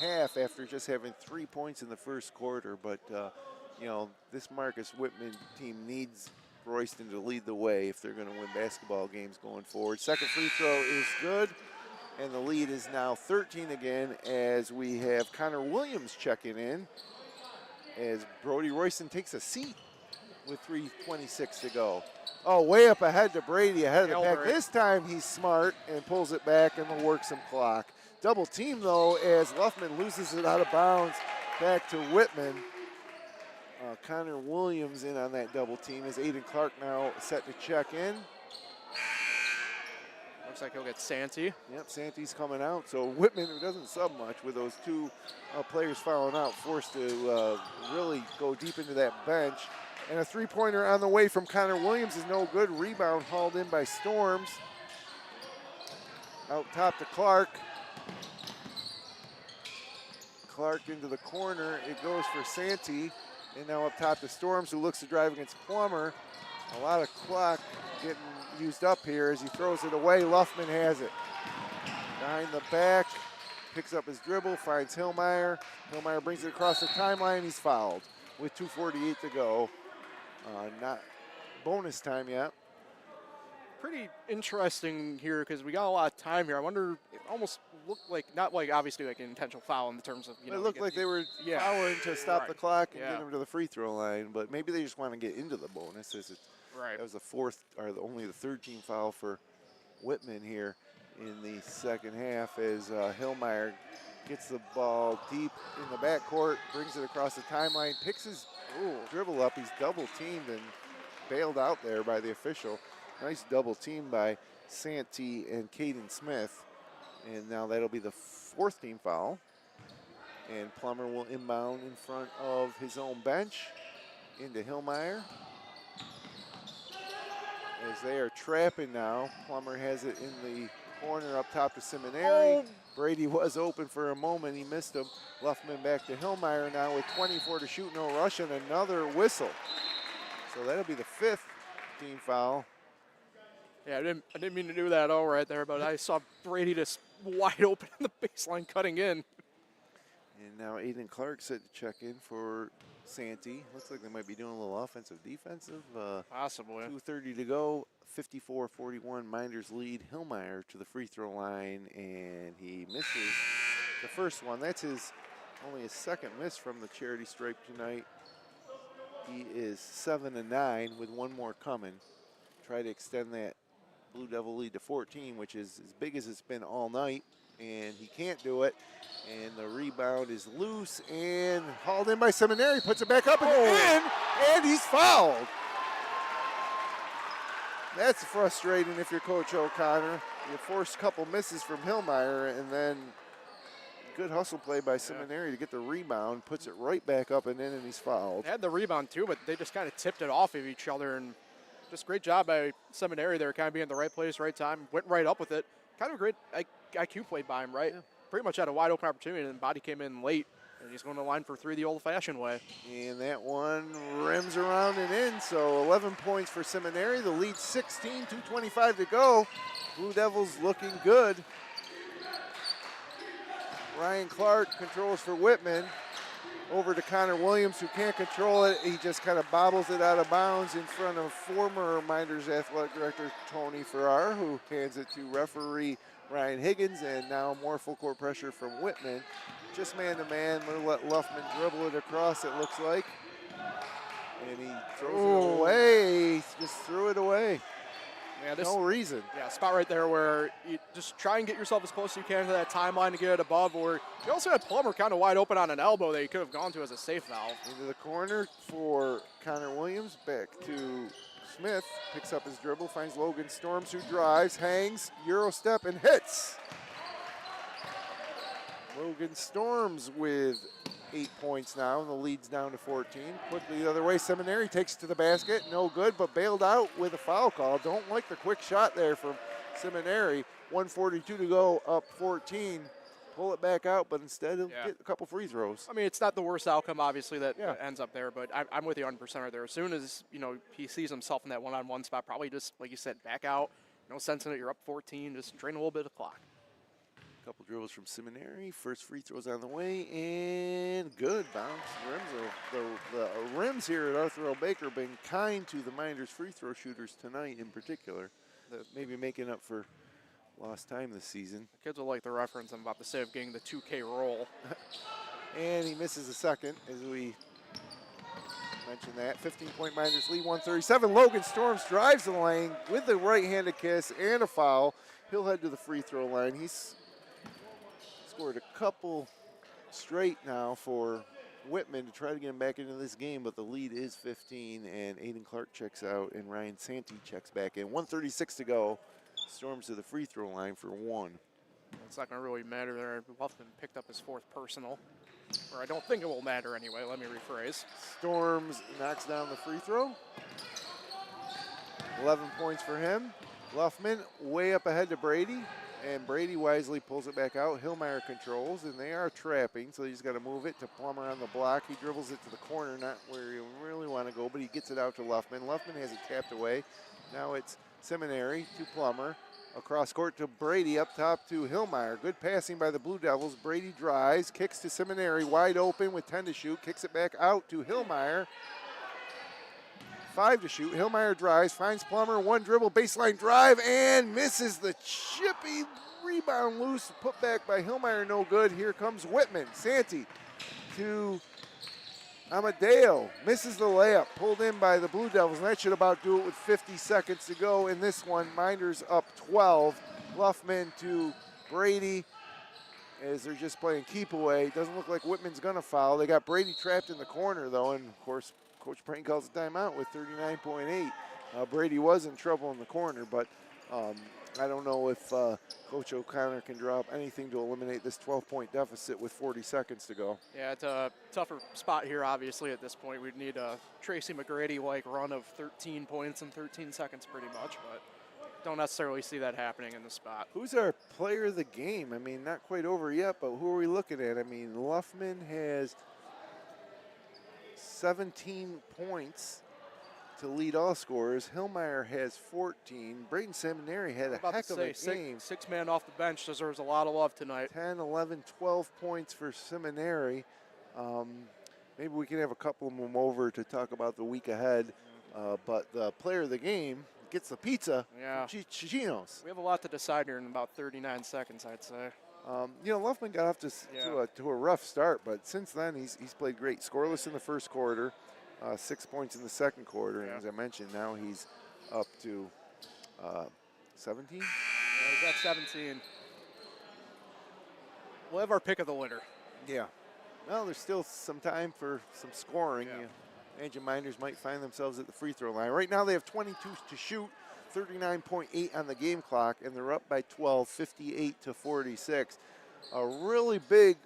half after just having 3 points in the first quarter. But, this Marcus Whitman team needs Royston to lead the way if they're going to win basketball games going forward. Second free throw is good, and the lead is now 13 again as we have Connor Williams checking in as Brody Royston takes a seat with 3:26 to go. Oh, way up ahead to Brady, ahead of the pack. This time he's smart and pulls it back and will work some clock. Double team, though, as Luffman loses it out of bounds back to Whitman. Connor Williams in on that double team as Aiden Clark now set to check in. Looks like he'll get Santee. Yep, Santee's coming out. So Whitman, who doesn't sub much with those two players fouling out, forced to really go deep into that bench. And a three-pointer on the way from Connor Williams is no good. Rebound hauled in by Storms. Out top to Clark. Clark into the corner. It goes for Santee. And now up top to Storms, who looks to drive against Plummer. A lot of clock getting used up here as he throws it away. Luffman has it. Behind the back, picks up his dribble, finds Hillmeyer. Hillmeyer brings it across the timeline. He's fouled with 2:48 to go. Not bonus time yet. Pretty interesting here because we got a lot of time here. I wonder, it almost looked like, not like obviously like an intentional foul in the terms of, you know. It looked like they were fouling to stop the clock and get him to the free throw line, but maybe they just want to get into the bonus. That was the fourth, or only the third team foul for Whitman here in the second half as Hillmeyer gets the ball deep in the backcourt, brings it across the timeline, picks his dribble up. He's double teamed and bailed out there by the official. Nice double team by Santee and Caden Smith. And now that'll be the fourth team foul. And Plummer will inbound in front of his own bench into Hillmeyer. As they are trapping now, Plummer has it in the corner up top to Seminary. Brady was open for a moment, he missed him. Luffman back to Hillmeyer now with 24 to shoot, no rush, and another whistle. So that'll be the fifth team foul. Yeah, I didn't mean to do that at all right there, but I saw Brady just wide open in the baseline cutting in. And now Aiden Clark set to check in for Santee. Looks like they might be doing a little offensive defensive. Possibly. 2:30 to go, 54-41, Minders lead. Hillmeyer to the free throw line, and he misses the first one. That's only his second miss from the charity stripe tonight. He is 7-9 with one more coming. Try to extend that Blue Devil lead to 14, which is as big as it's been all night, and he can't do it. And the rebound is loose and hauled in by Seminary, puts it back up and in, and he's fouled. That's frustrating if you're Coach O'Connor. You forced a couple misses from Hillmeyer, and then good hustle play by Seminary to get the rebound, puts it right back up and in, and he's fouled. They had the rebound too, but they just kind of tipped it off of each other, and just great job by Seminary there, kind of being in the right place, right time, went right up with it. Kind of a great IQ played by him, right? Yeah. Pretty much had a wide open opportunity, and Body came in late, and he's going to the line for three the old-fashioned way. And that one rims around and in, so 11 points for Seminary. The lead 16, 2:25 to go. Blue Devils looking good. Ryan Clark controls for Whitman. Over to Connor Williams, who can't control it. He just kind of bobbles it out of bounds in front of former Minders Athletic Director Tony Farrar, who hands it to referee Ryan Higgins, and now more full court pressure from Whitman. Just man-to-man, we'll let Luffman dribble it across, it looks like. And he throws it away, he just threw it away. Yeah, no reason. Yeah, spot right there where you just try and get yourself as close as you can to that timeline to get it above, or you also had Plummer kind of wide open on an elbow that you could have gone to as a safe valve. Into the corner for Connor Williams, back to Smith, picks up his dribble, finds Logan Storms, who drives, hangs, Euro step, and hits. Logan Storms with 8 points now, and the lead's down to 14. Quickly the other way, Seminary takes it to the basket, no good, but bailed out with a foul call. Don't like the quick shot there from Seminary. 1:42 to go, up 14. Pull it back out, but instead he'll get a couple free throws. I mean, it's not the worst outcome, obviously, that ends up there, but I'm with you 100% right there. As soon as, he sees himself in that one-on-one spot, probably just, like you said, back out. No sense in it. You're up 14. Just drain a little bit of clock. Couple dribbles from Seminary. First free throws on the way, and good bounce. The rims here at Arthur L. Baker been kind to the Minders free throw shooters tonight in particular. Maybe making up for lost time this season. The kids will like the reference I'm about to say of getting the 2K roll. And he misses a second as we mentioned that. 15-point Minders lead, 137. Logan Storms drives the lane with the right-handed kiss and a foul. He'll head to the free throw line. He's scored a couple straight now for Whitman to try to get him back into this game, but the lead is 15, and Aiden Clark checks out, and Ryan Santee checks back in. 1:36 to go. Storms to the free throw line for one. It's not going to really matter there. Huffman picked up his fourth personal, or I don't think it will matter anyway. Let me rephrase. Storms knocks down the free throw. 11 points for him. Luffman way up ahead to Brady. And Brady wisely pulls it back out. Hillmeyer controls, and they are trapping, so he's got to move it to Plummer on the block. He dribbles it to the corner, not where you really want to go, but he gets it out to Luffman. Luffman has it tapped away. Now it's Seminary to Plummer. Across court to Brady, up top to Hillmeyer. Good passing by the Blue Devils. Brady drives, kicks to Seminary, wide open with 10 to shoot, kicks it back out to Hillmeyer. 5 to shoot. Hillmeyer drives, finds Plummer, one dribble, baseline drive, and misses the chippy rebound loose. Put back by Hillmeyer, no good. Here comes Whitman. Santee to Amadeo. Misses the layup, pulled in by the Blue Devils, and that should about do it with 50 seconds to go in this one. Mynderse up 12. Luffman to Brady as they're just playing keep away. Doesn't look like Whitman's going to foul. They got Brady trapped in the corner, though, and, of course, Coach Prain calls a timeout with 39.8. Brady was in trouble in the corner, but I don't know if Coach O'Connor can drop anything to eliminate this 12-point deficit with 40 seconds to go. Yeah, it's a tougher spot here, obviously, at this point. We'd need a Tracy McGrady-like run of 13 points in 13 seconds pretty much, but don't necessarily see that happening in this spot. Who's our player of the game? I mean, not quite over yet, but who are we looking at? I mean, Luffman has 17 points to lead all scorers. Hillmeyer has 14. Braden Seminary had a heck of a game. Six man off the bench deserves a lot of love tonight. 10, 11, 12 points for Seminary. Maybe we can have a couple of them over to talk about the week ahead. But the player of the game gets the pizza. Yeah. Chicinos. We have a lot to decide here in about 39 seconds, I'd say. Luffman got off to a rough start, but since then he's played great. Scoreless in the first quarter, 6 points in the second quarter, and as I mentioned, now he's up to 17. Yeah, he's at 17. We'll have our pick of the litter. Yeah. Well, there's still some time for some scoring. Yeah. Angel Minders might find themselves at the free throw line. Right now they have 22 to shoot. 39.8 on the game clock, and they're up by 12, 58-46. A really big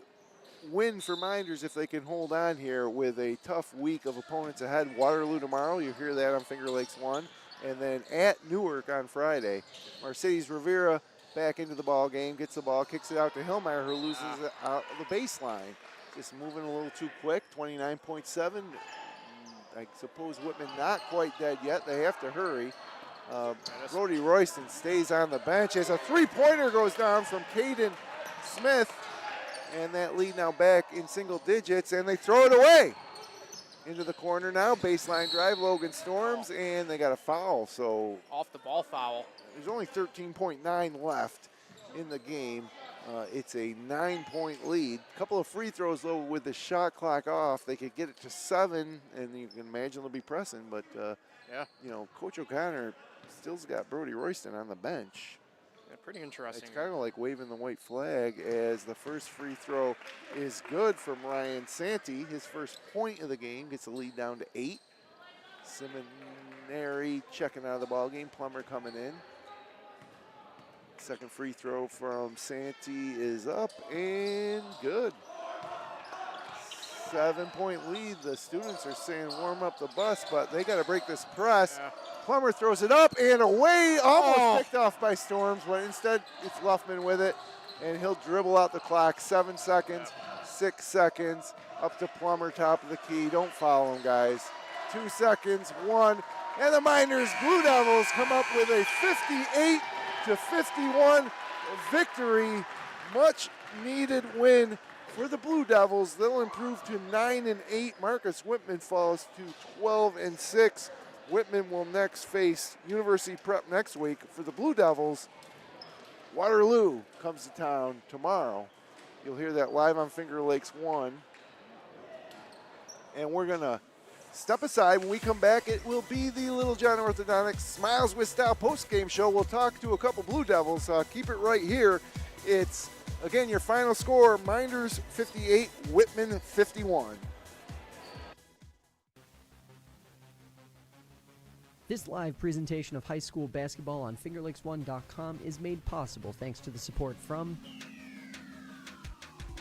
win for Minders if they can hold on here with a tough week of opponents ahead. Waterloo tomorrow, you hear that on Finger Lakes 1, and then at Newark on Friday. Mercedes Rivera back into the ball game, gets the ball, kicks it out to Hillmeyer, who loses it out of the baseline. Just moving a little too quick, 29.7. I suppose Whitman not quite dead yet. They have to hurry. Brody Royston stays on the bench as a three-pointer goes down from Caden Smith, and that lead now back in single digits, and they throw it away into the corner now. Baseline drive, Logan Storms, and they got a foul. So off the ball foul. There's only 13.9 left in the game. It's a 9-point lead. A couple of free throws, though, with the shot clock off. They could get it to 7, and you can imagine they'll be pressing. But, Coach O'Connor still's got Brody Royston on the bench. Yeah, pretty interesting. It's kind of like waving the white flag as the first free throw is good from Ryan Santee. His first point of the game gets the lead down to 8. Seminary checking out of the ball game. Plummer coming in. Second free throw from Santee is up and good. 7-point lead. The students are saying warm up the bus, but they got to break this press. Yeah. Plummer throws it up and away, almost picked off by Storms, but instead it's Luffman with it, and he'll dribble out the clock. 7 seconds, 6 seconds, up to Plummer, top of the key. Don't foul him, guys. 2 seconds, 1, and the Mynderse Blue Devils come up with a 58-51 victory. Much needed win for the Blue Devils. They'll improve to 9-8. Marcus Whitman falls to 12-6. Whitman will next face University Prep next week. For the Blue Devils, Waterloo comes to town tomorrow. You'll hear that live on Finger Lakes 1. And we're going to step aside. When we come back, it will be the Little John Orthodontics Smiles with Style post-game show. We'll talk to a couple Blue Devils. Keep it right here. It's, again, your final score, Mynderse 58, Whitman 51. This live presentation of high school basketball on FingerLakes1.com is made possible thanks to the support from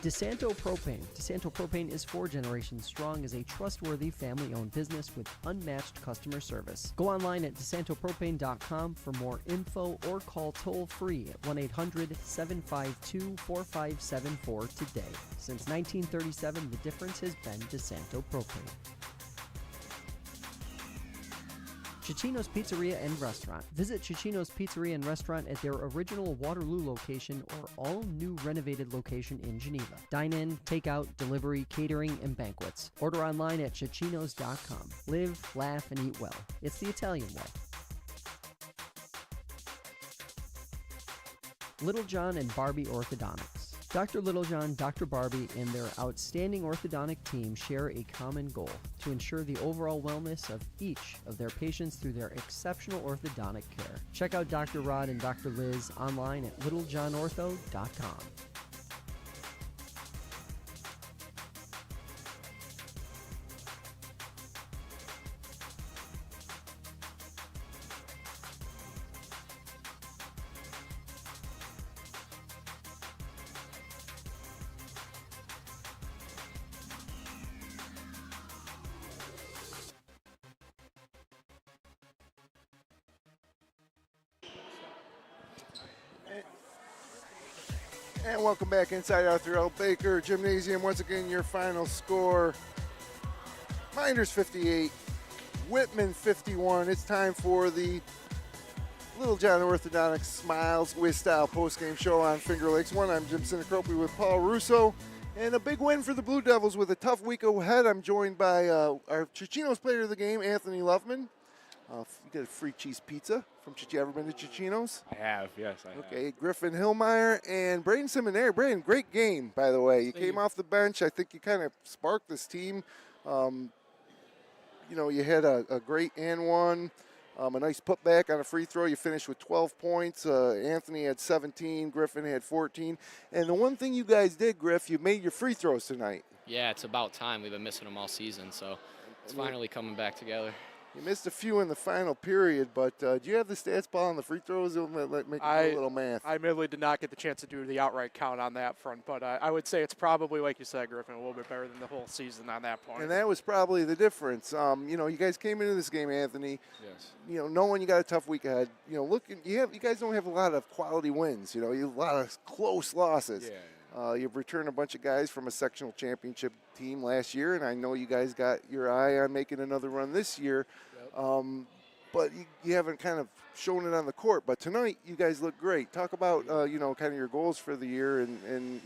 DeSanto Propane. DeSanto Propane is 4 generations strong as a trustworthy family-owned business with unmatched customer service. Go online at DeSantoPropane.com for more info or call toll-free at 1-800-752-4574 today. Since 1937, the difference has been DeSanto Propane. Cicino's Pizzeria and Restaurant. Visit Cicino's Pizzeria and Restaurant at their original Waterloo location or all-new renovated location in Geneva. Dine-in, takeout, delivery, catering, and banquets. Order online at Cicinos.com. Live, laugh, and eat well. It's the Italian way. Littlejohn and Barbie Orthodontics. Dr. Littlejohn, Dr. Barbie, and their outstanding orthodontic team share a common goal: to ensure the overall wellness of each of their patients through their exceptional orthodontic care. Check out Dr. Rod and Dr. Liz online at littlejohnortho.com. And welcome back inside Arthur L. Baker Gymnasium. Once again, your final score: Mynderse 58, Whitman 51. It's time for the Littlejohn Orthodontics Smiles with Style postgame show on Finger Lakes One. I'm Jim Sinicropi with Paul Russo. And a big win for the Blue Devils with a tough week ahead. I'm joined by our Cicino's player of the game, Anthony Loveman. You got a free cheese pizza from Cicino. You ever been to Cicino's? I have, yes, I have. Okay, Griffin Hillmeyer and Braden Seminary. Braden, great game, by the way. You came off the bench. I think you kind of sparked this team. You had a great and one, a nice putback on a free throw. You finished with 12 points. Anthony had 17. Griffin had 14. And the one thing you guys did, Griff, you made your free throws tonight. Yeah, it's about time. We've been missing them all season, so it's finally coming back together. You missed a few in the final period, but do you have the stats, Paul, on the free throws? It'll make you do a little math. I admittedly did not get the chance to do the outright count on that front, but I would say it's probably, like you said, Griffin, a little bit better than the whole season on that point. And that was probably the difference. You guys came into this game, Anthony. Yes. Knowing you got a tough week ahead. You guys don't have a lot of quality wins. You have a lot of close losses. Yeah. You've returned a bunch of guys from a sectional championship team last year, and I know you guys got your eye on making another run this year. Yep. But you haven't kind of shown it on the court. But tonight, you guys look great. Talk about kind of your goals for the year and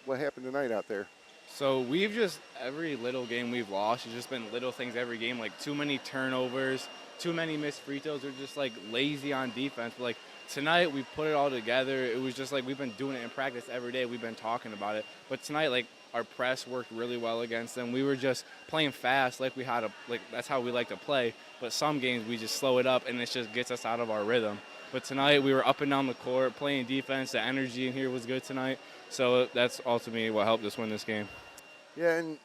what happened tonight out there. So we've just, every little game we've lost, it's just been little things every game, like too many turnovers, too many missed free throws. We're just like lazy on defense. But like tonight, we put it all together. It was just like we've been doing it in practice every day. We've been talking about it. But tonight, like, our press worked really well against them. We were just playing fast that's how we like to play. But some games we just slow it up and it just gets us out of our rhythm. But tonight we were up and down the court playing defense. The energy in here was good tonight. So that's ultimately what helped us win this game. Yeah, and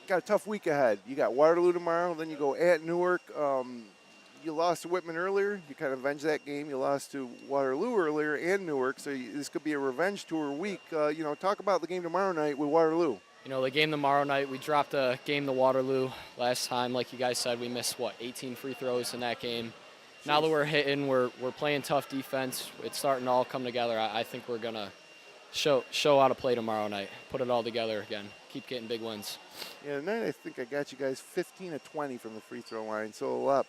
got a tough week ahead. You got Waterloo tomorrow, then you go at Newark. You lost to Whitman earlier. You kind of avenged that game. You lost to Waterloo earlier and Newark, so this could be a revenge tour week. Talk about the game tomorrow night with Waterloo. The game tomorrow night, we dropped a game to Waterloo last time. Like you guys said, we missed, 18 free throws in that game. Jeez. Now that we're hitting, we're playing tough defense. It's starting to all come together. I think we're going to show how to play tomorrow night, put it all together again, keep getting big wins. Yeah, tonight I think I got you guys 15 of 20 from the free throw line, so a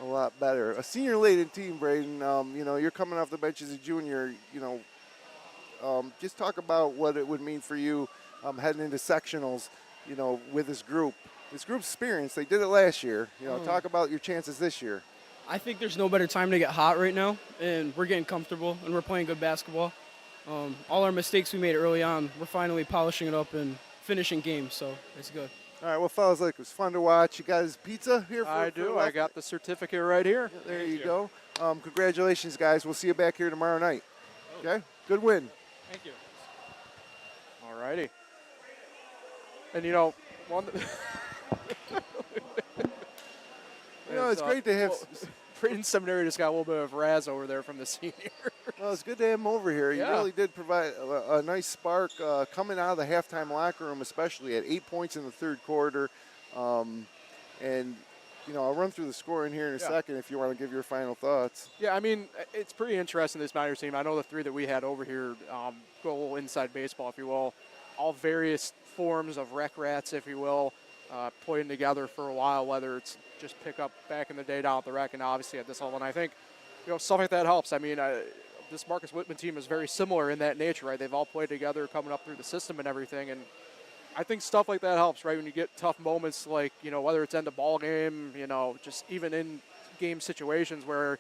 lot better. A senior-laden team, Braden. You're coming off the bench as a junior. Just talk about what it would mean for you heading into sectionals, with this group. This group's experience, they did it last year. Talk about your chances this year. I think there's no better time to get hot right now, and we're getting comfortable, and we're playing good basketball. All our mistakes we made early on, we're finally polishing it up and finishing games, so it's good. All right, well, fellas, it was fun to watch. You guys pizza here? I do. I got the certificate right here. Yeah, there you go. Congratulations, guys. We'll see you back here tomorrow night. Okay? Good win. Thank you. All righty. And, it's great to have. Braden Seminary just got a little bit of razz over there from the senior. Well, it's good to have him over here. He really did provide a nice spark coming out of the halftime locker room, especially at 8 points in the third quarter. And, I'll run through the score in here in a second if you want to give your final thoughts. Yeah, I mean, it's pretty interesting, this Mynderse team. I know the three that we had over here go a little inside baseball, if you will. All various forms of rec rats, if you will, playing together for a while, whether it's just pick up back in the day down at the rec and obviously at this level. And I think, stuff like that helps. I mean, this Marcus Whitman team is very similar in that nature, right? They've all played together coming up through the system and everything. And I think stuff like that helps, right? When you get tough moments like, whether it's end of ball game, just even in game situations where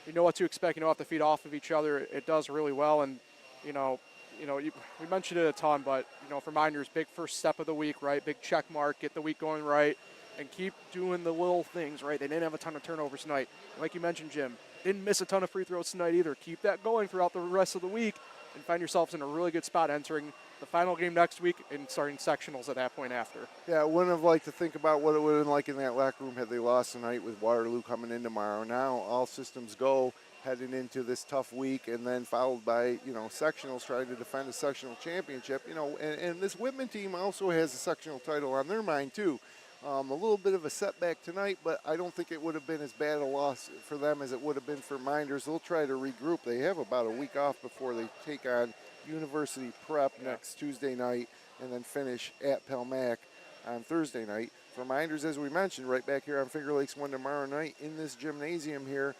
you know what to expect, have to feed off of each other, it does really well. And, we mentioned it a ton, but, for Mynderse, big first step of the week, right? Big check mark, get the week going right, and keep doing the little things, right? They didn't have a ton of turnovers tonight. Like you mentioned, Jim, didn't miss a ton of free throws tonight either. Keep that going throughout the rest of the week and find yourselves in a really good spot entering the final game next week and starting sectionals at that point after. Yeah, I wouldn't have liked to think about what it would have been like in that locker room had they lost tonight with Waterloo coming in tomorrow. Now all systems go heading into this tough week, and then followed by, sectionals trying to defend a sectional championship. And this Whitman team also has a sectional title on their mind too. A little bit of a setback tonight, but I don't think it would have been as bad a loss for them as it would have been for Mynderse. They'll try to regroup. They have about a week off before they take on University Prep next Tuesday night and then finish at Pelmac on Thursday night. For Mynderse, as we mentioned, right back here on Finger Lakes 1 tomorrow night in this gymnasium here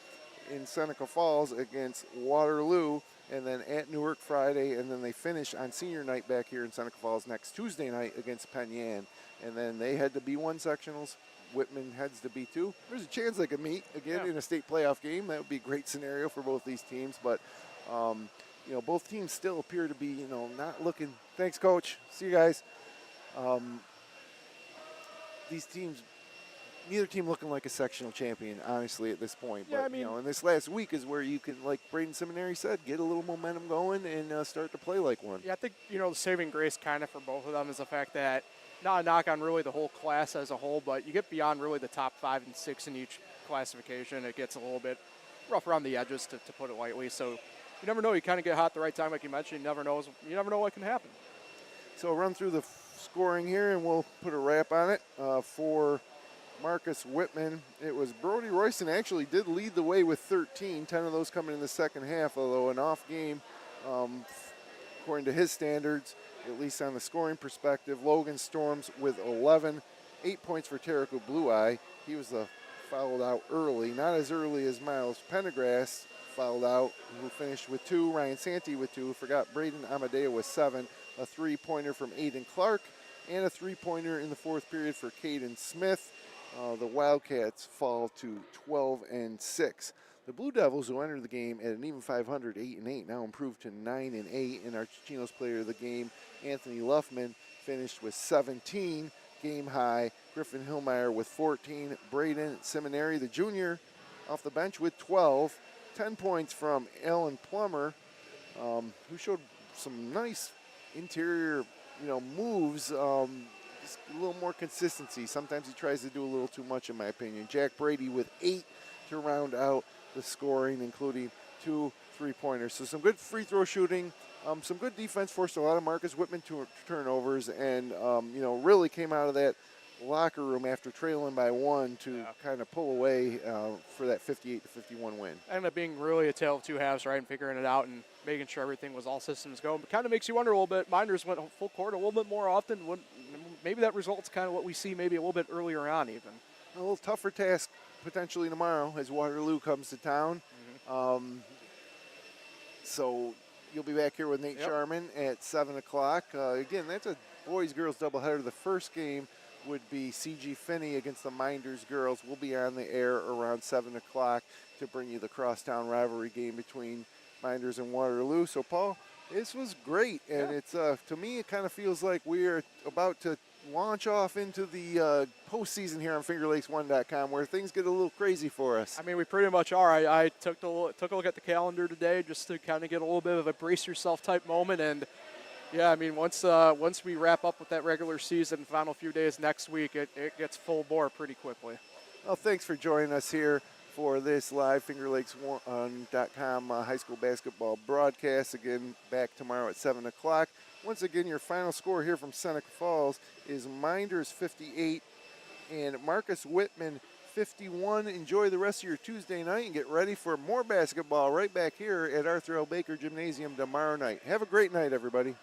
in Seneca Falls against Waterloo, and then at Newark Friday, and then they finish on senior night back here in Seneca Falls next Tuesday night against Penn Yan. And then they head to B1 sectionals. Whitman heads to B2. There's a chance they could meet again in a state playoff game. That would be a great scenario for both these teams. But, both teams still appear to be, not looking. Thanks, Coach. See you guys. These teams, neither team looking like a sectional champion, honestly, at this point. Yeah, but, and this last week is where you can, like Braden Seminary said, get a little momentum going and start to play like one. Yeah, I think, the saving grace kind of for both of them is the fact that, not a knock on really the whole class as a whole, but you get beyond really the top 5 and 6 in each classification. It gets a little bit rough around the edges, to put it lightly. So you never know. You kind of get hot at the right time, like you mentioned. You never know what can happen. So I'll run through the scoring here, and we'll put a wrap on it. For Marcus Whitman, it was Brody Royston actually did lead the way with 13, 10 of those coming in the second half, although an off game, according to his standards, at least on the scoring perspective. Logan Storms with 11, 8 points for Terrico Blue Eye. He was fouled out early, not as early as Miles Pendergrass fouled out, who finished with 2. Ryan Santee with 2. Forgot Braden Amadeo with 7. A 3-pointer from Aiden Clark, and a 3-pointer in the fourth period for Caden Smith. The Wildcats fall to 12-6. The Blue Devils, who entered the game at an even 500, 8-8, now improved to 9-8. And our Chichinos player of the game, Anthony Luffman, finished with 17 game high. Griffin Hillmeyer with 14. Braden Seminary, the junior, off the bench with 12. 10 points from Alan Plummer, who showed some nice interior, moves. Just a little more consistency. Sometimes he tries to do a little too much, in my opinion. Jack Brady with 8 to round out the scoring, including 2 3-pointers. So some good free throw shooting, some good defense, forced a lot of Marcus Whitman turnovers, and really came out of that locker room after trailing by 1 to kind of pull away for that 58-51 win. Ended up being really a tale of two halves, right, and figuring it out and making sure everything was all systems go. But kind of makes you wonder a little bit. Mynderse went full court a little bit more often. Maybe that result's kind of what we see maybe a little bit earlier on even. A little tougher task potentially tomorrow as Waterloo comes to town. So you'll be back here with Nate Sharman at 7 o'clock. Again, that's a boys-girls doubleheader. The first game would be C.G. Finney against the Mynderse girls. We'll be on the air around 7 o'clock to bring you the crosstown rivalry game between Mynderse and Waterloo. So, Paul, this was great, and it's to me it kind of feels like we are about to launch off into the postseason here on FingerLakes1.com, where things get a little crazy for us. I mean, we pretty much are. I took a look at the calendar today just to kind of get a little bit of a brace yourself type moment, and yeah, I mean, once we wrap up with that regular season, final few days next week, it gets full bore pretty quickly. Well, thanks for joining us here for this live FingerLakes1.com high school basketball broadcast. Again, back tomorrow at 7 o'clock. Once again, your final score here from Seneca Falls is Mynderse 58 and Marcus Whitman 51. Enjoy the rest of your Tuesday night and get ready for more basketball right back here at Arthur L. Baker Gymnasium tomorrow night. Have a great night, everybody.